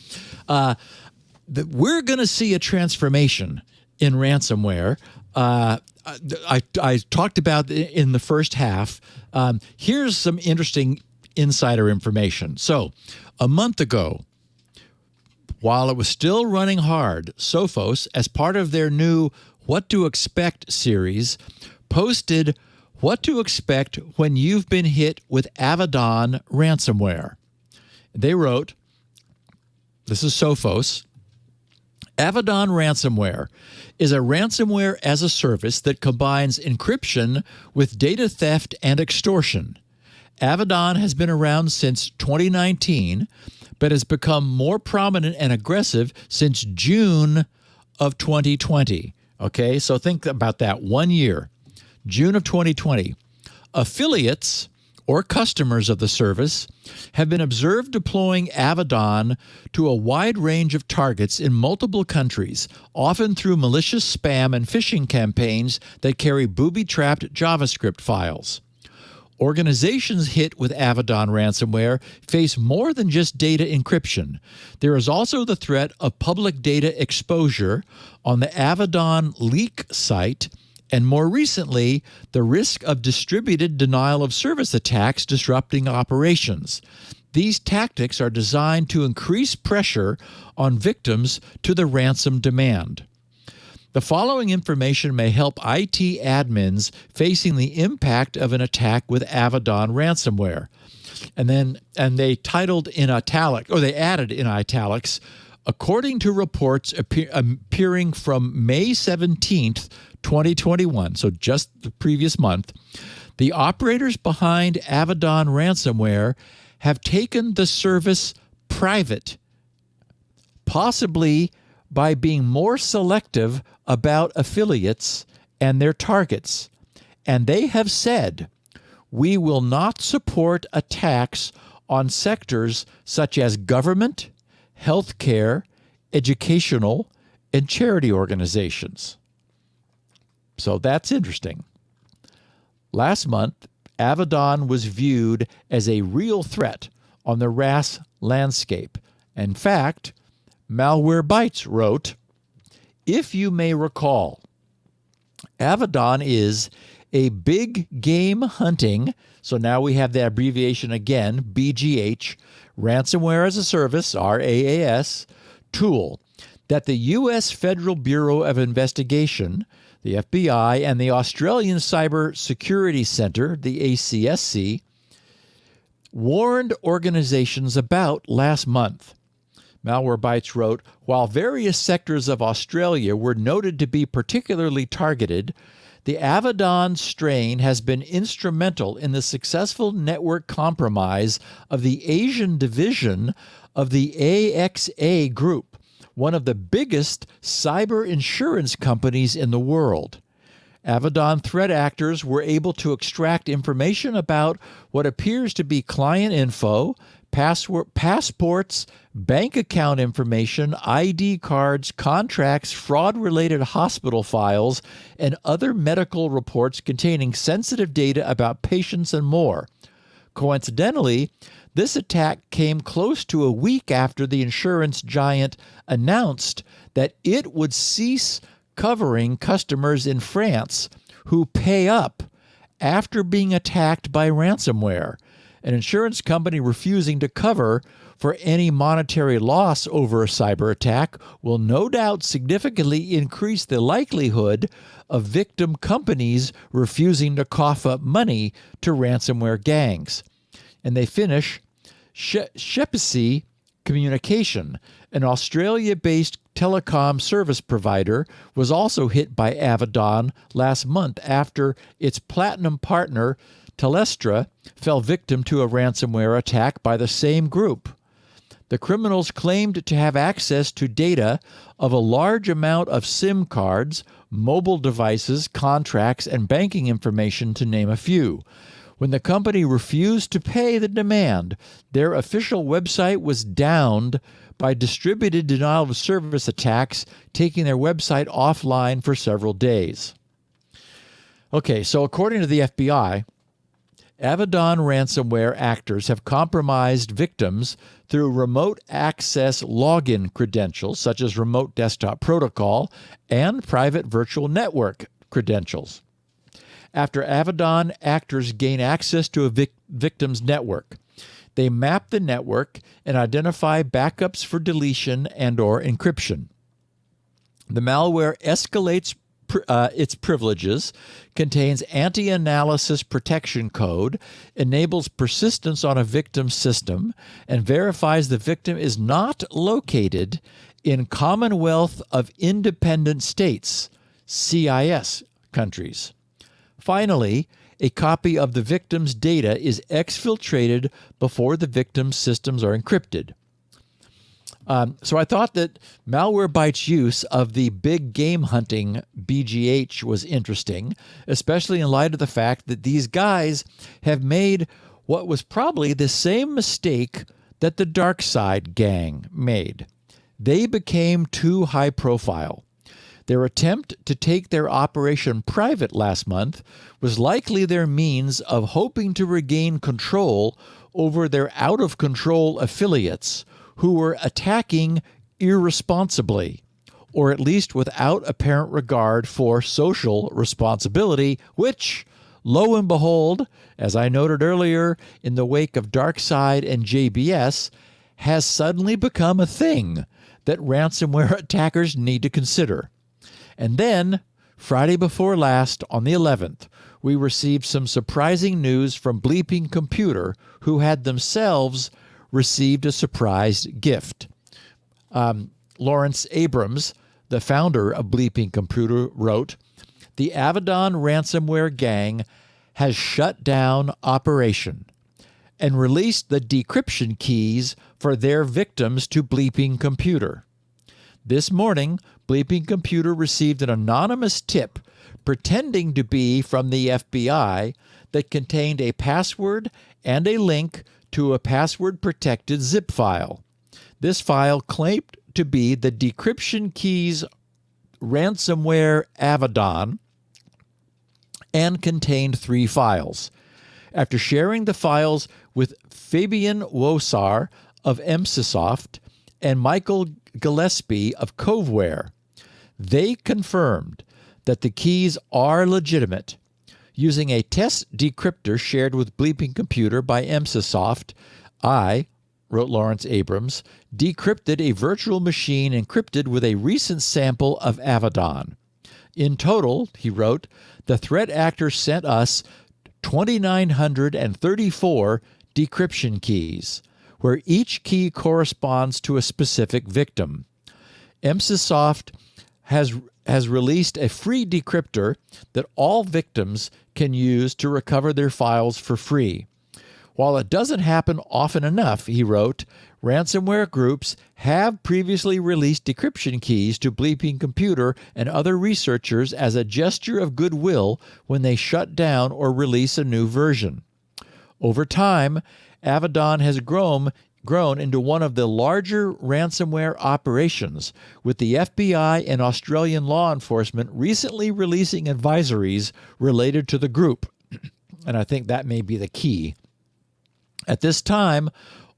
We're going to see a transformation in ransomware. I talked about in the first half. Here's some interesting insider information. So, a month ago, while it was still running hard, Sophos, as part of their new What to Expect series, posted What to expect when you've been hit with Avaddon ransomware. They wrote, this is Sophos, Avadon Ransomware is a ransomware as a service that combines encryption with data theft and extortion. Avadon has been around since 2019, but has become more prominent and aggressive since June of 2020. Okay, so think about that. 1 year, June of 2020. Affiliates or customers of the service have been observed deploying Avadon to a wide range of targets in multiple countries, often through malicious spam and phishing campaigns that carry booby-trapped JavaScript files. Organizations hit with Avadon ransomware face more than just data encryption. There is also the threat of public data exposure on the Avadon leak site, and more recently, the risk of distributed denial-of-service attacks disrupting operations. These tactics are designed to increase pressure on victims to the ransom demand. The following information may help IT admins facing the impact of an attack with Avadon ransomware. And they titled in italic, or they added in italics, according to reports appearing from May 17th, 2021, so just the previous month, the operators behind Avadon ransomware have taken the service private, possibly by being more selective about affiliates and their targets. And they have said, we will not support attacks on sectors such as government, healthcare, educational, and charity organizations. So that's interesting. Last month, Avadon was viewed as a real threat on the RAS landscape. In fact, Malwarebytes wrote, if you may recall, Avadon is a big game hunting, so now we have the abbreviation again, BGH, Ransomware as a Service, RAAS, tool that the U.S. Federal Bureau of Investigation, the FBI, and the Australian Cyber Security Centre, the ACSC, warned organizations about last month. Malwarebytes wrote, while various sectors of Australia were noted to be particularly targeted, the Avadon strain has been instrumental in the successful network compromise of the Asian division of the AXA Group, one of the biggest cyber insurance companies in the world. Avadon threat actors were able to extract information about what appears to be client info, passports, bank account information, ID cards, contracts, fraud-related hospital files, and other medical reports containing sensitive data about patients and more. Coincidentally, this attack came close to a week after the insurance giant announced that it would cease covering customers in France who pay up after being attacked by ransomware. An insurance company refusing to cover for any monetary loss over a cyber attack will no doubt significantly increase the likelihood of victim companies refusing to cough up money to ransomware gangs. And they finish, Shepsey Communication, an Australia-based telecom service provider, was also hit by Avadon last month after its platinum partner, Telestra, fell victim to a ransomware attack by the same group. The criminals claimed to have access to data of a large amount of SIM cards, mobile devices, contracts, and banking information, to name a few. When the company refused to pay the demand, their official website was downed by distributed denial-of-service attacks, taking their website offline for several days. Okay, so according to the FBI, Avadon ransomware actors have compromised victims through remote access login credentials, such as remote desktop protocol and private virtual network credentials. After Avadon actors gain access to a victim's network, they map the network and identify backups for deletion and/or encryption. The malware escalates its privileges, contains anti-analysis protection code, enables persistence on a victim's system, and verifies the victim is not located in Commonwealth of Independent States, CIS countries. Finally, a copy of the victim's data is exfiltrated before the victim's systems are encrypted. So I thought that Malwarebytes' use of the big game hunting BGH was interesting, especially in light of the fact that these guys have made what was probably the same mistake that the DarkSide gang made. They became too high profile. Their attempt to take their operation private last month was likely their means of hoping to regain control over their out-of-control affiliates who were attacking irresponsibly, or at least without apparent regard for social responsibility, which, lo and behold, as I noted earlier, in the wake of DarkSide and JBS, has suddenly become a thing that ransomware attackers need to consider. And then, Friday before last, on the 11th, we received some surprising news from Bleeping Computer, who had themselves received a surprise gift. Lawrence Abrams, the founder of Bleeping Computer, wrote, "The Avadon Ransomware gang has shut down operation and released the decryption keys for their victims to Bleeping Computer. This morning, Bleeping Computer received an anonymous tip pretending to be from the FBI that contained a password and a link to a password-protected zip file. This file claimed to be the decryption keys ransomware Avaddon and contained 3 files. After sharing the files with Fabian Wosar of Emsisoft and Michael Gillespie of Coveware, they confirmed that the keys are legitimate. Using a test decryptor shared with Bleeping Computer by Emsisoft, I, wrote Lawrence Abrams, decrypted a virtual machine encrypted with a recent sample of Avaddon. In total, he wrote, the threat actor sent us 2,934 decryption keys, where each key corresponds to a specific victim. Emsisoft has released a free decryptor that all victims can use to recover their files for free. While it doesn't happen often enough, he wrote, ransomware groups have previously released decryption keys to Bleeping Computer and other researchers as a gesture of goodwill when they shut down or release a new version. Over time, Avaddon has grown into one of the larger ransomware operations, with the FBI and Australian law enforcement recently releasing advisories related to the group. And I think that may be the key. At this time,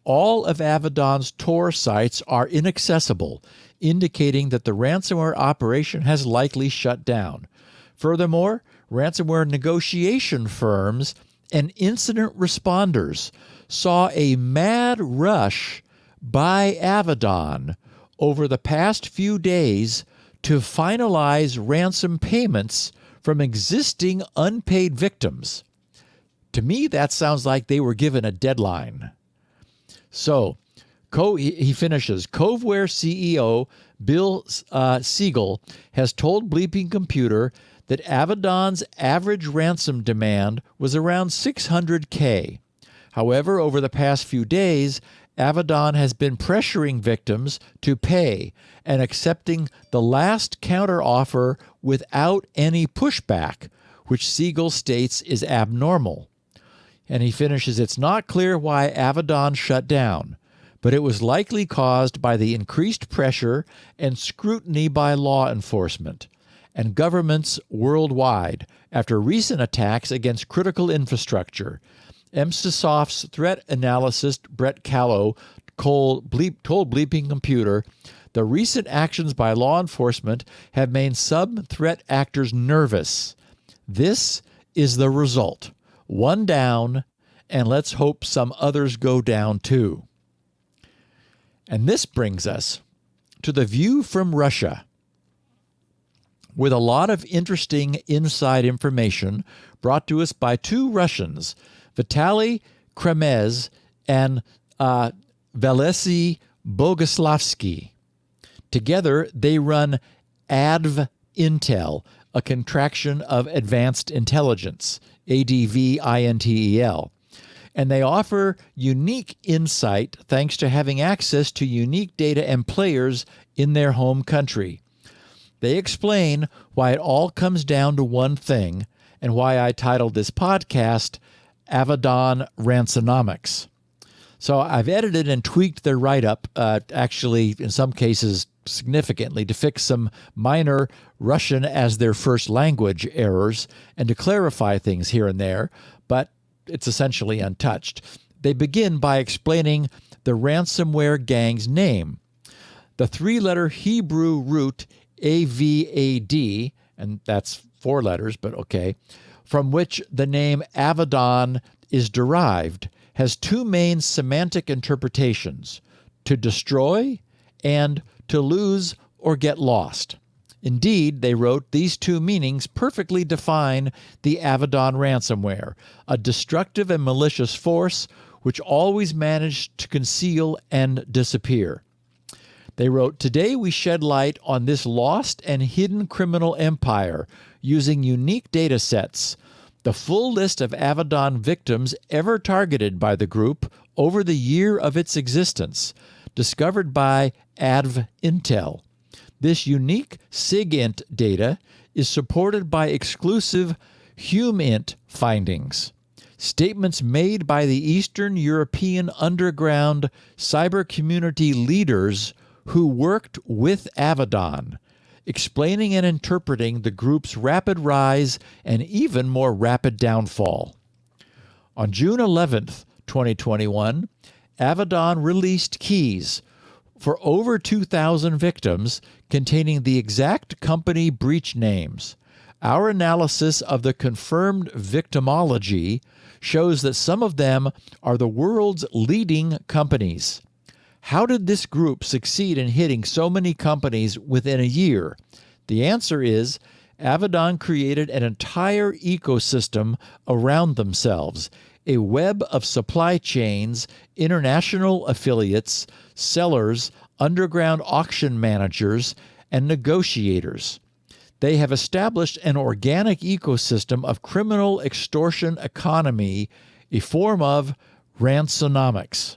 all of Avaddon's Tor sites are inaccessible, indicating that the ransomware operation has likely shut down. Furthermore, ransomware negotiation firms and incident responders saw a mad rush by Avaddon over the past few days to finalize ransom payments from existing unpaid victims. To me, that sounds like they were given a deadline. So, he finishes, Coveware CEO Bill Siegel has told Bleeping Computer that Avaddon's average ransom demand was around $600K. However, over the past few days, Avaddon has been pressuring victims to pay and accepting the last counteroffer without any pushback, which Siegel states is abnormal. And he finishes, it's not clear why Avaddon shut down, but it was likely caused by the increased pressure and scrutiny by law enforcement and governments worldwide after recent attacks against critical infrastructure. Emsisoft's threat analyst Brett Callow told Bleeping Computer, the recent actions by law enforcement have made some threat actors nervous. This is the result. One down, and let's hope some others go down too. And this brings us to the view from Russia. with a lot of interesting inside information brought to us by two Russians, Vitaly Kremez and Valesy Boguslavsky. Together, they run ADVINTEL, a contraction of Advanced Intelligence, ADVINTEL. And they offer unique insight thanks to having access to unique data and players in their home country. They explain why it all comes down to one thing and why I titled this podcast Avaddon Ransonomics. So I've edited and tweaked their write-up, actually in some cases significantly, to fix some minor Russian as their first language errors and to clarify things here and there, but it's essentially untouched. They begin by explaining the ransomware gang's name. The three-letter Hebrew root AVAD, and that's 4 letters, but okay, from which the name Avaddon is derived, has 2 main semantic interpretations: to destroy and to lose or get lost. Indeed, they wrote, these 2 meanings perfectly define the Avadon ransomware, a destructive and malicious force which always managed to conceal and disappear. They wrote, today we shed light on this lost and hidden criminal empire using unique data sets. The full list of Avaddon victims ever targeted by the group over the year of its existence, discovered by ADVINTEL. This unique SIGINT data is supported by exclusive HUMINT findings, statements made by the Eastern European underground cyber community leaders who worked with Avaddon, explaining and interpreting the group's rapid rise and even more rapid downfall. On June 11th, 2021, Avaddon released keys for over 2,000 victims containing the exact company breach names. Our analysis of the confirmed victimology shows that some of them are the world's leading companies. How did this group succeed in hitting so many companies within a year? The answer is Avaddon created an entire ecosystem around themselves, a web of supply chains, international affiliates, sellers, underground auction managers, and negotiators. They have established an organic ecosystem of criminal extortion economy, a form of ransonomics.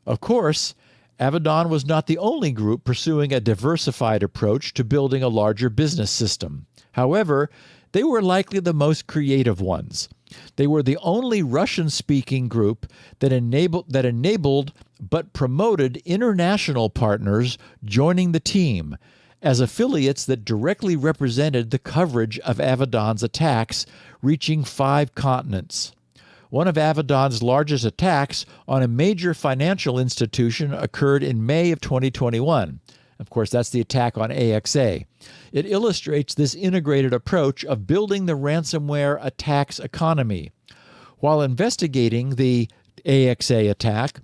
Of course, Avaddon was not the only group pursuing a diversified approach to building a larger business system. However, they were likely the most creative ones. They were the only Russian-speaking group that enabled but promoted international partners joining the team as affiliates that directly represented the coverage of Avaddon's attacks, reaching 5 continents. One of Avaddon's largest attacks on a major financial institution occurred in May of 2021. Of course, that's the attack on AXA. It illustrates this integrated approach of building the ransomware attacks economy. While investigating the AXA attack,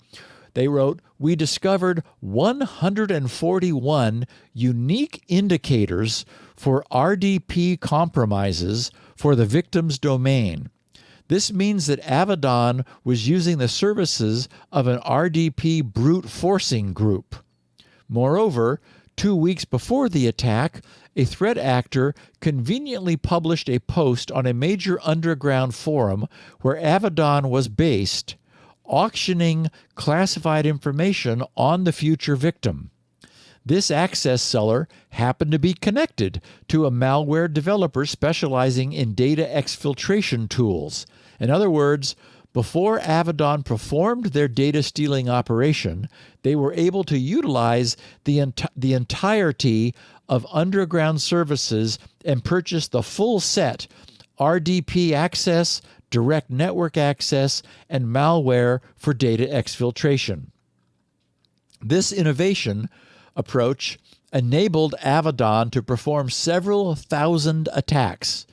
they wrote, we discovered 141 unique indicators for RDP compromises for the victim's domain. This means that Avaddon was using the services of an RDP brute forcing group. Moreover, 2 weeks before the attack, a threat actor conveniently published a post on a major underground forum where Avaddon was based, auctioning classified information on the future victim. This access seller happened to be connected to a malware developer specializing in data exfiltration tools. In other words, before Avaddon performed their data stealing operation, they were able to utilize the entirety of underground services and purchase the full set: RDP access, direct network access, and malware for data exfiltration. This innovation approach enabled Avaddon to perform several thousand attacks.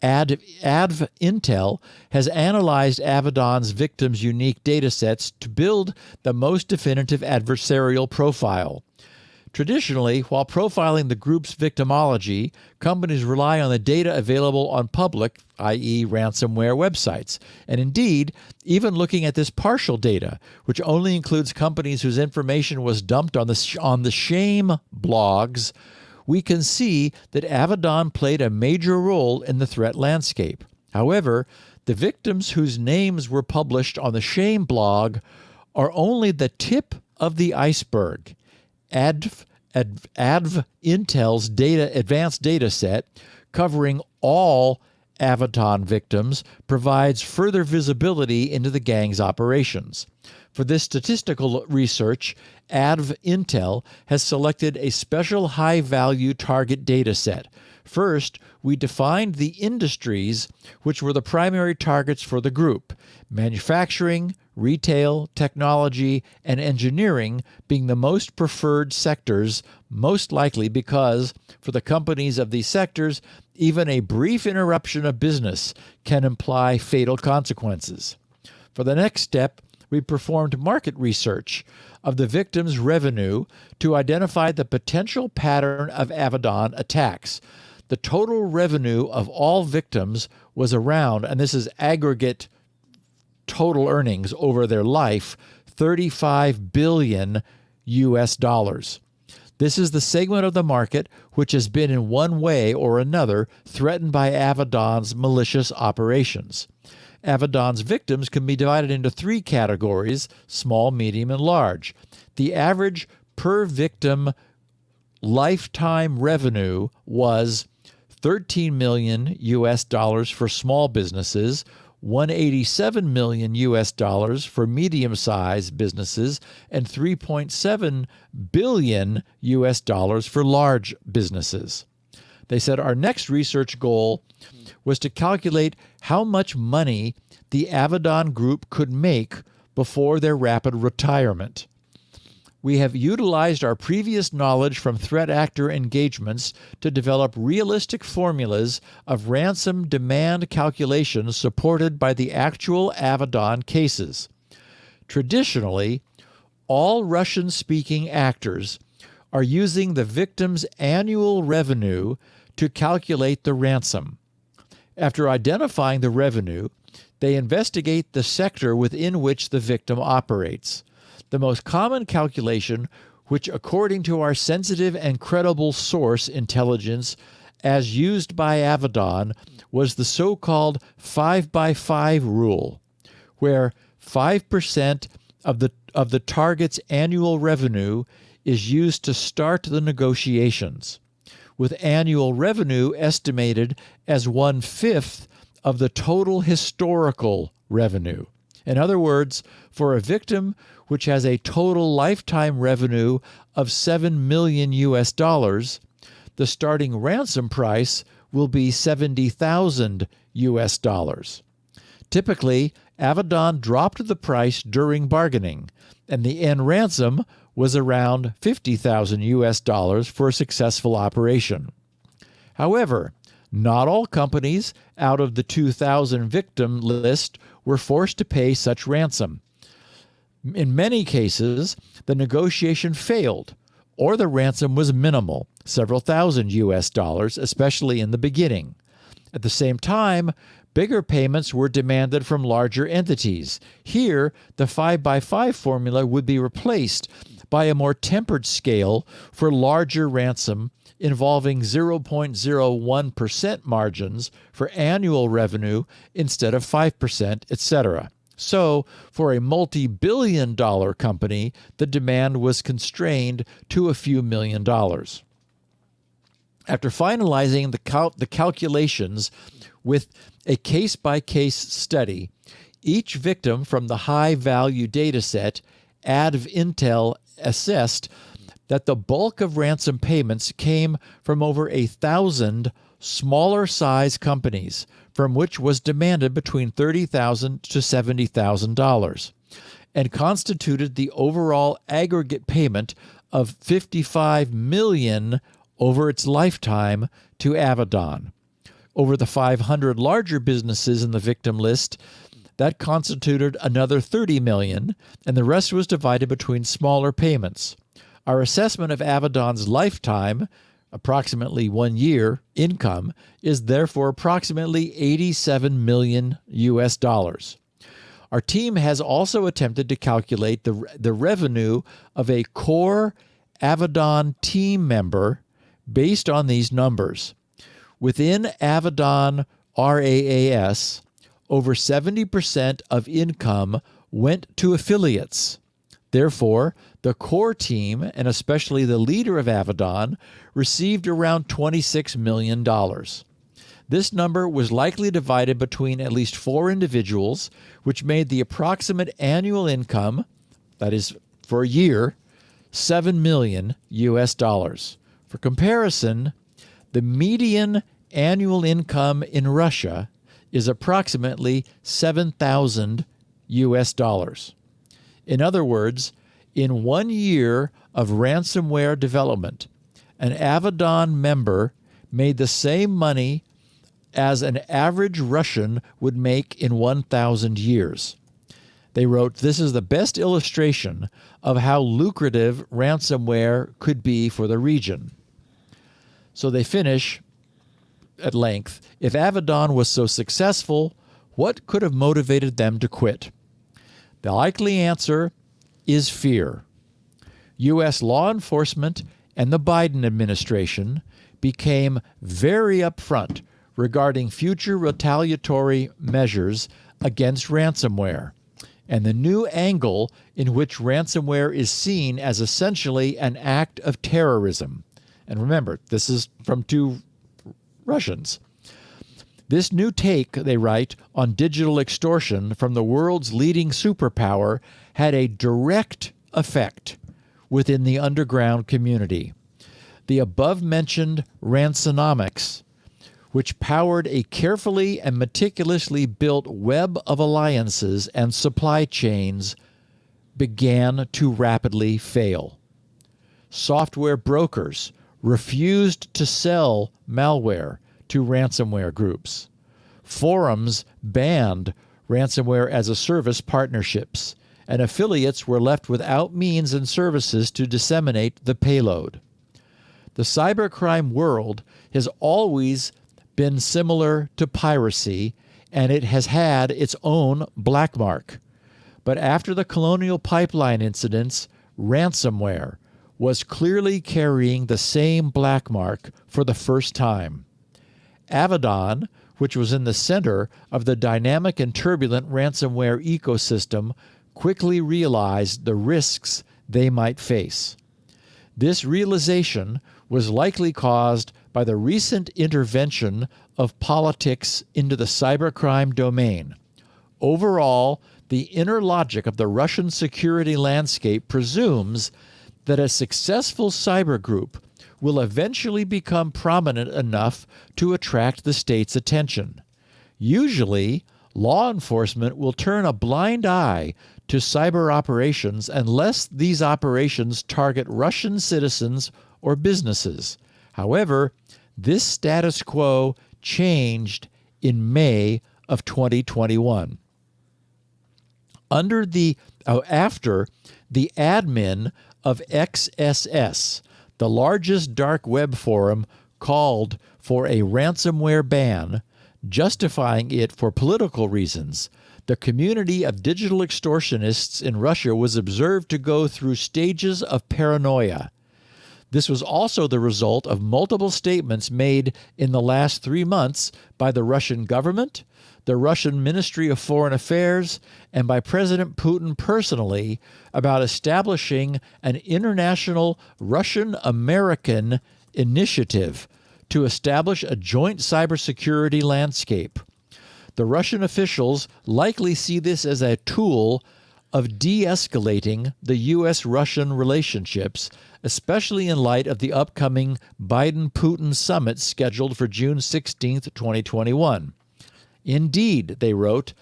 ADVINTEL has analyzed Avaddon's victims' unique datasets to build the most definitive adversarial profile. Traditionally, while profiling the group's victimology, companies rely on the data available on public, i.e. ransomware websites. And indeed, even looking at this partial data, which only includes companies whose information was dumped on the shame blogs, we can see that Avaddon played a major role in the threat landscape. However, the victims whose names were published on the shame blog are only the tip of the iceberg. Intel's advanced data set covering all Avaddon victims provides further visibility into the gang's operations. For this statistical research, Intel has selected a special high-value target data set. First, we defined the industries which were the primary targets for the group: manufacturing, retail, technology, and engineering being the most preferred sectors, most likely because, for the companies of these sectors, even a brief interruption of business can imply fatal consequences. For the next step, we performed market research of the victims' revenue to identify the potential pattern of Avaddon attacks. The total revenue of all victims was around, and this is aggregate total earnings over their life, $35 billion. This is the segment of the market which has been in one way or another threatened by Avaddon's malicious operations. Avaddon's victims can be divided into three categories: small, medium, and large. The average per victim lifetime revenue was $13 million for small businesses, $187 million for medium-sized businesses, and $3.7 billion for large businesses. They said our next research goal was to calculate how much money the Avaddon Group could make before their rapid retirement. We have utilized our previous knowledge from threat actor engagements to develop realistic formulas of ransom demand calculations supported by the actual Avaddon cases. Traditionally, all Russian-speaking actors are using the victim's annual revenue to calculate the ransom. After identifying the revenue, they investigate the sector within which the victim operates. The most common calculation, which according to our sensitive and credible source intelligence as used by Avaddon, was the so-called 5x5 rule, where 5% of the target's annual revenue is used to start the negotiations, with annual revenue estimated as 1/5 of the total historical revenue. In other words, for a victim which has a total lifetime revenue of $7 million, the starting ransom price will be $70,000. Typically, Avaddon dropped the price during bargaining, and the end ransom was around $50,000 for a successful operation. However, not all companies out of the 2,000 victim list were forced to pay such ransom. In many cases, the negotiation failed, or the ransom was minimal, several thousand $, especially in the beginning. At the same time, bigger payments were demanded from larger entities. Here, the 5x5 formula would be replaced by a more tempered scale for larger ransom involving 0.01% margins for annual revenue instead of 5%, etc. So, for a multi-billion-dollar company, the demand was constrained to a few $1 million. After finalizing the calculations with a case-by-case study, each victim from the high-value dataset, Intel assessed that the bulk of ransom payments came from over 1,000 smaller-size companies, from which was demanded between $30,000 to $70,000, and constituted the overall aggregate payment of $55 million over its lifetime to Avaddon. Over the 500 larger businesses in the victim list, that constituted another $30 million, and the rest was divided between smaller payments. Our assessment of Avaddon's lifetime, approximately 1 year, income is therefore approximately $87 million US dollars. Our team has also attempted to calculate the revenue of a core Avaddon team member based on these numbers. Within Avaddon RAAS, over 70% of income went to affiliates. Therefore, the core team, and especially the leader of Avaddon, received around $26 million. This number was likely divided between at least 4 individuals, which made the approximate annual income, that is for a year, $7 million US dollars. For comparison, the median annual income in Russia is approximately $7,000 US dollars. In other words, in 1 year of ransomware development, an Avaddon member made the same money as an average Russian would make in 1,000 years. They wrote, "This is the best illustration of how lucrative ransomware could be for the region." So they finish at length, if Avaddon was so successful, what could have motivated them to quit? The likely answer is fear. U.S. law enforcement and the Biden administration became very upfront regarding future retaliatory measures against ransomware, and the new angle in which ransomware is seen as essentially an act of terrorism. And remember, this is from 2 Russians. This new take, they write, on digital extortion from the world's leading superpower had a direct effect within the underground community. The above-mentioned Ransonomics, which powered a carefully and meticulously built web of alliances and supply chains, began to rapidly fail. Software brokers refused to sell malware to ransomware groups. Forums banned ransomware as a service partnerships, and affiliates were left without means and services to disseminate the payload. The cybercrime world has always been similar to piracy, and it has had its own black mark. But after the Colonial Pipeline incidents, ransomware was clearly carrying the same black mark for the first time. Avaddon, which was in the center of the dynamic and turbulent ransomware ecosystem, quickly realized the risks they might face. This realization was likely caused by the recent intervention of politics into the cybercrime domain. Overall, the inner logic of the Russian security landscape presumes that a successful cyber group will eventually become prominent enough to attract the state's attention. Usually, law enforcement will turn a blind eye to cyber operations unless these operations target Russian citizens or businesses. However, this status quo changed in May of 2021. After the admin of XSS, the largest dark web forum, called for a ransomware ban, justifying it for political reasons, the community of digital extortionists in Russia was observed to go through stages of paranoia. This was also the result of multiple statements made in the last 3 months by the Russian government, the Russian Ministry of Foreign Affairs, and by President Putin personally about establishing an international Russian-American initiative to establish a joint cybersecurity landscape. The Russian officials likely see this as a tool of de-escalating the U.S.-Russian relationships, especially in light of the upcoming Biden-Putin summit scheduled for June 16, 2021. Indeed, they wrote,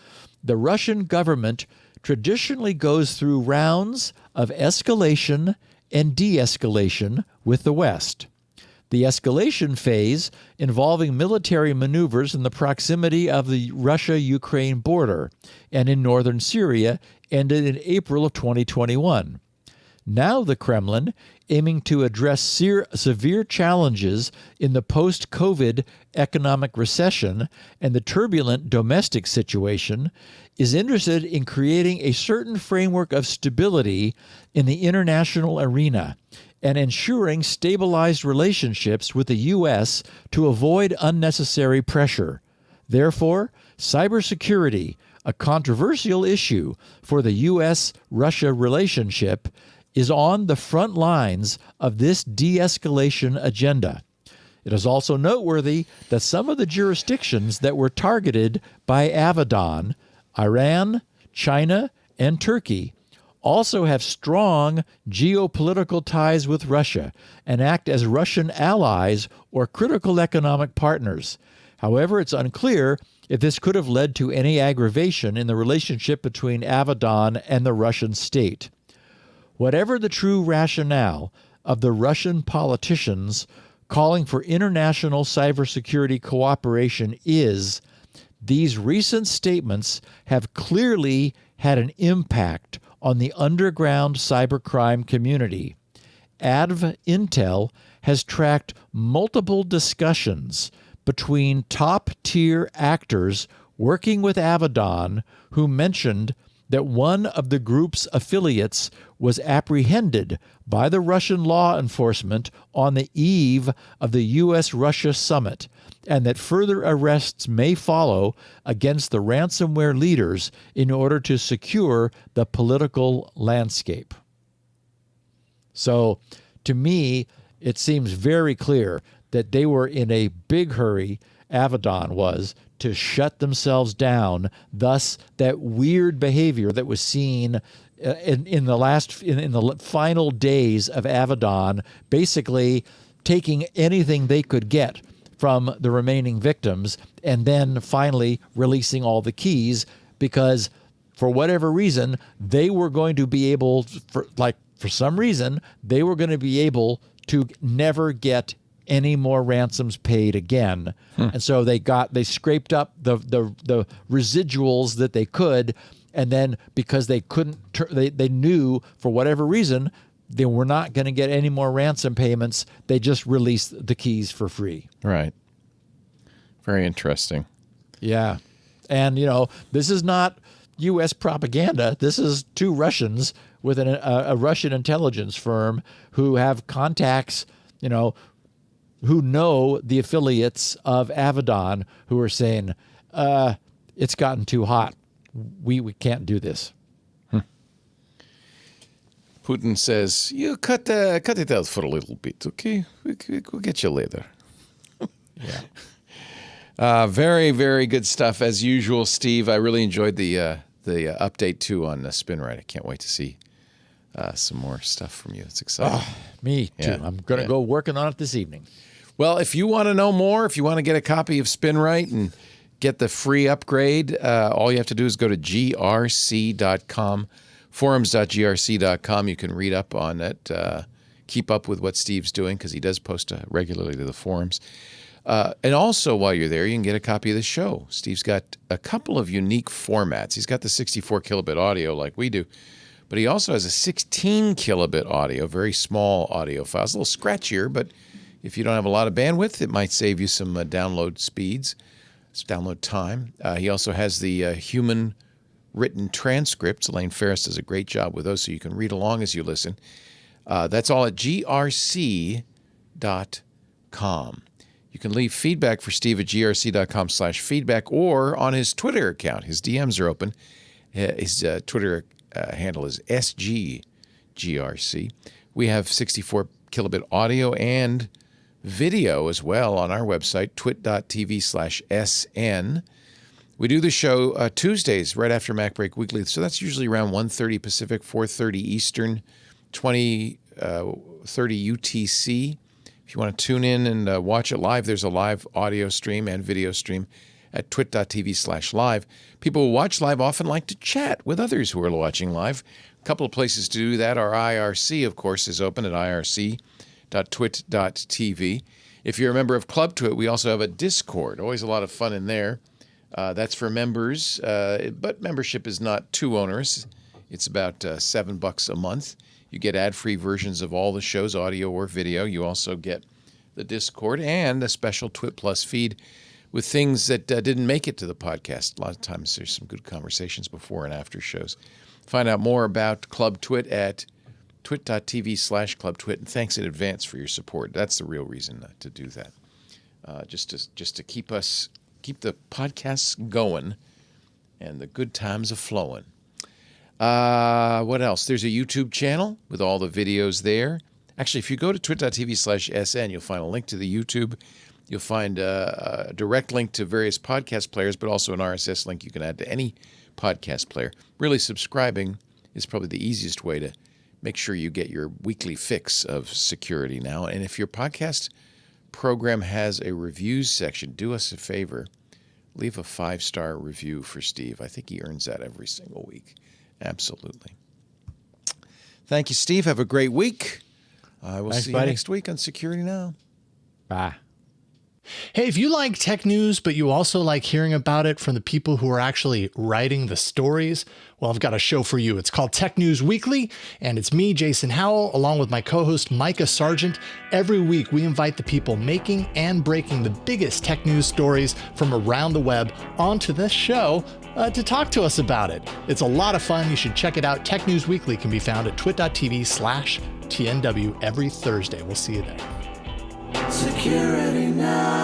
the Russian government traditionally goes through rounds of escalation and de-escalation with the West. The escalation phase, involving military maneuvers in the proximity of the Russia-Ukraine border and in northern Syria, ended in April of 2021. Now the Kremlin aiming to address severe challenges in the post-COVID economic recession and the turbulent domestic situation, is interested in creating a certain framework of stability in the international arena and ensuring stabilized relationships with the U.S. to avoid unnecessary pressure. Therefore, cybersecurity, a controversial issue for the U.S.-Russia relationship, is on the front lines of this de-escalation agenda. It is also noteworthy that some of the jurisdictions that were targeted by Avaddon, Iran, China, and Turkey, also have strong geopolitical ties with Russia and act as Russian allies or critical economic partners. However, it's unclear if this could have led to any aggravation in the relationship between Avaddon and the Russian state. Whatever the true rationale of the Russian politicians calling for international cybersecurity cooperation is, these recent statements have clearly had an impact on the underground cybercrime community. Intel has tracked multiple discussions between top-tier actors working with Avaddon who mentioned that one of the group's affiliates was apprehended by the Russian law enforcement on the eve of the U.S.-Russia summit, and that further arrests may follow against the ransomware leaders in order to secure the political landscape. So, to me, it seems very clear that they were in a big hurry, Avaddon was, to shut themselves down. Thus, that weird behavior that was seen in the final days of Avaddon, basically taking anything they could get from the remaining victims and then finally releasing all the keys because for whatever reason, they were going to be able, for some reason, they were going to be able to never get any more ransoms paid again. And so they scraped up the residuals that they could, and then because they couldn't, they knew for whatever reason they were not going to get any more ransom payments, they just released the keys for free. Right. Very interesting. Yeah. And, this is not U.S. propaganda. This is two Russians with a Russian intelligence firm who have contacts, who know the affiliates of Avaddon who are saying, it's gotten too hot. We can't do this. Putin says, you cut it out for a little bit, okay? We'll get you later. Yeah. Very, very good stuff as usual, Steve. I really enjoyed the update too on Spinrite. I can't wait to see some more stuff from you. It's exciting. Oh, me too. Yeah. I'm going to go working on it this evening. Well, if you want to know more, if you want to get a copy of Spinrite and get the free upgrade, all you have to do is go to grc.com, forums.grc.com. You can read up on it, keep up with what Steve's doing because he does post regularly to the forums. And also, while you're there, you can get a copy of the show. Steve's got a couple of unique formats. He's got the 64 kilobit audio like we do, but he also has a 16 kilobit audio, very small audio files, a little scratchier, but if you don't have a lot of bandwidth, it might save you some download speeds, download time. He also has the human written transcripts. Elaine Ferris does a great job with those, so you can read along as you listen. That's all at grc.com. You can leave feedback for Steve at grc.com/feedback or on his Twitter account. His DMs are open. His Twitter handle is SGGRC. We have 64 kilobit audio and video as well on our website, twit.tv/SN. We do the show Tuesdays right after MacBreak Weekly, so that's usually around 1:30 Pacific, 4:30 Eastern, 20:30 UTC. If you want to tune in and watch it live, there's a live audio stream and video stream at twit.tv/live. People who watch live often like to chat with others who are watching live. A couple of places to do that. Our IRC, of course, is open at irc.twit.tv. If you're a member of Club Twit, we also have a Discord. Always a lot of fun in there. That's for members, but membership is not too onerous. It's about $7 a month. You get ad-free versions of all the shows, audio or video. You also get the Discord and a special TWiT Plus feed with things that didn't make it to the podcast. A lot of times there's some good conversations before and after shows. Find out more about Club TWiT at twit.tv/clubtwit, and thanks in advance for your support. That's the real reason to do that. Just to keep the podcasts going and the good times a flowing. What else? There's a YouTube channel with all the videos there. Actually, if you go to twit.tv/SN, you'll find a link to the YouTube. You'll find a direct link to various podcast players, but also an RSS link you can add to any podcast player. Really, subscribing is probably the easiest way to make sure you get your weekly fix of security now. And if your podcast program has a reviews section, do us a favor. Leave a 5-star review for Steve. I think he earns that every single week. Absolutely. Thank you, Steve. Have a great week. I will see you next week on Security Now. Bye. Hey, if you like tech news, but you also like hearing about it from the people who are actually writing the stories, well, I've got a show for you. It's called Tech News Weekly, and it's me, Jason Howell, along with my co-host, Micah Sargent. Every week, we invite the people making and breaking the biggest tech news stories from around the web onto this show to talk to us about it. It's a lot of fun. You should check it out. Tech News Weekly can be found at twit.tv/TNW every Thursday. We'll see you there. Security Now.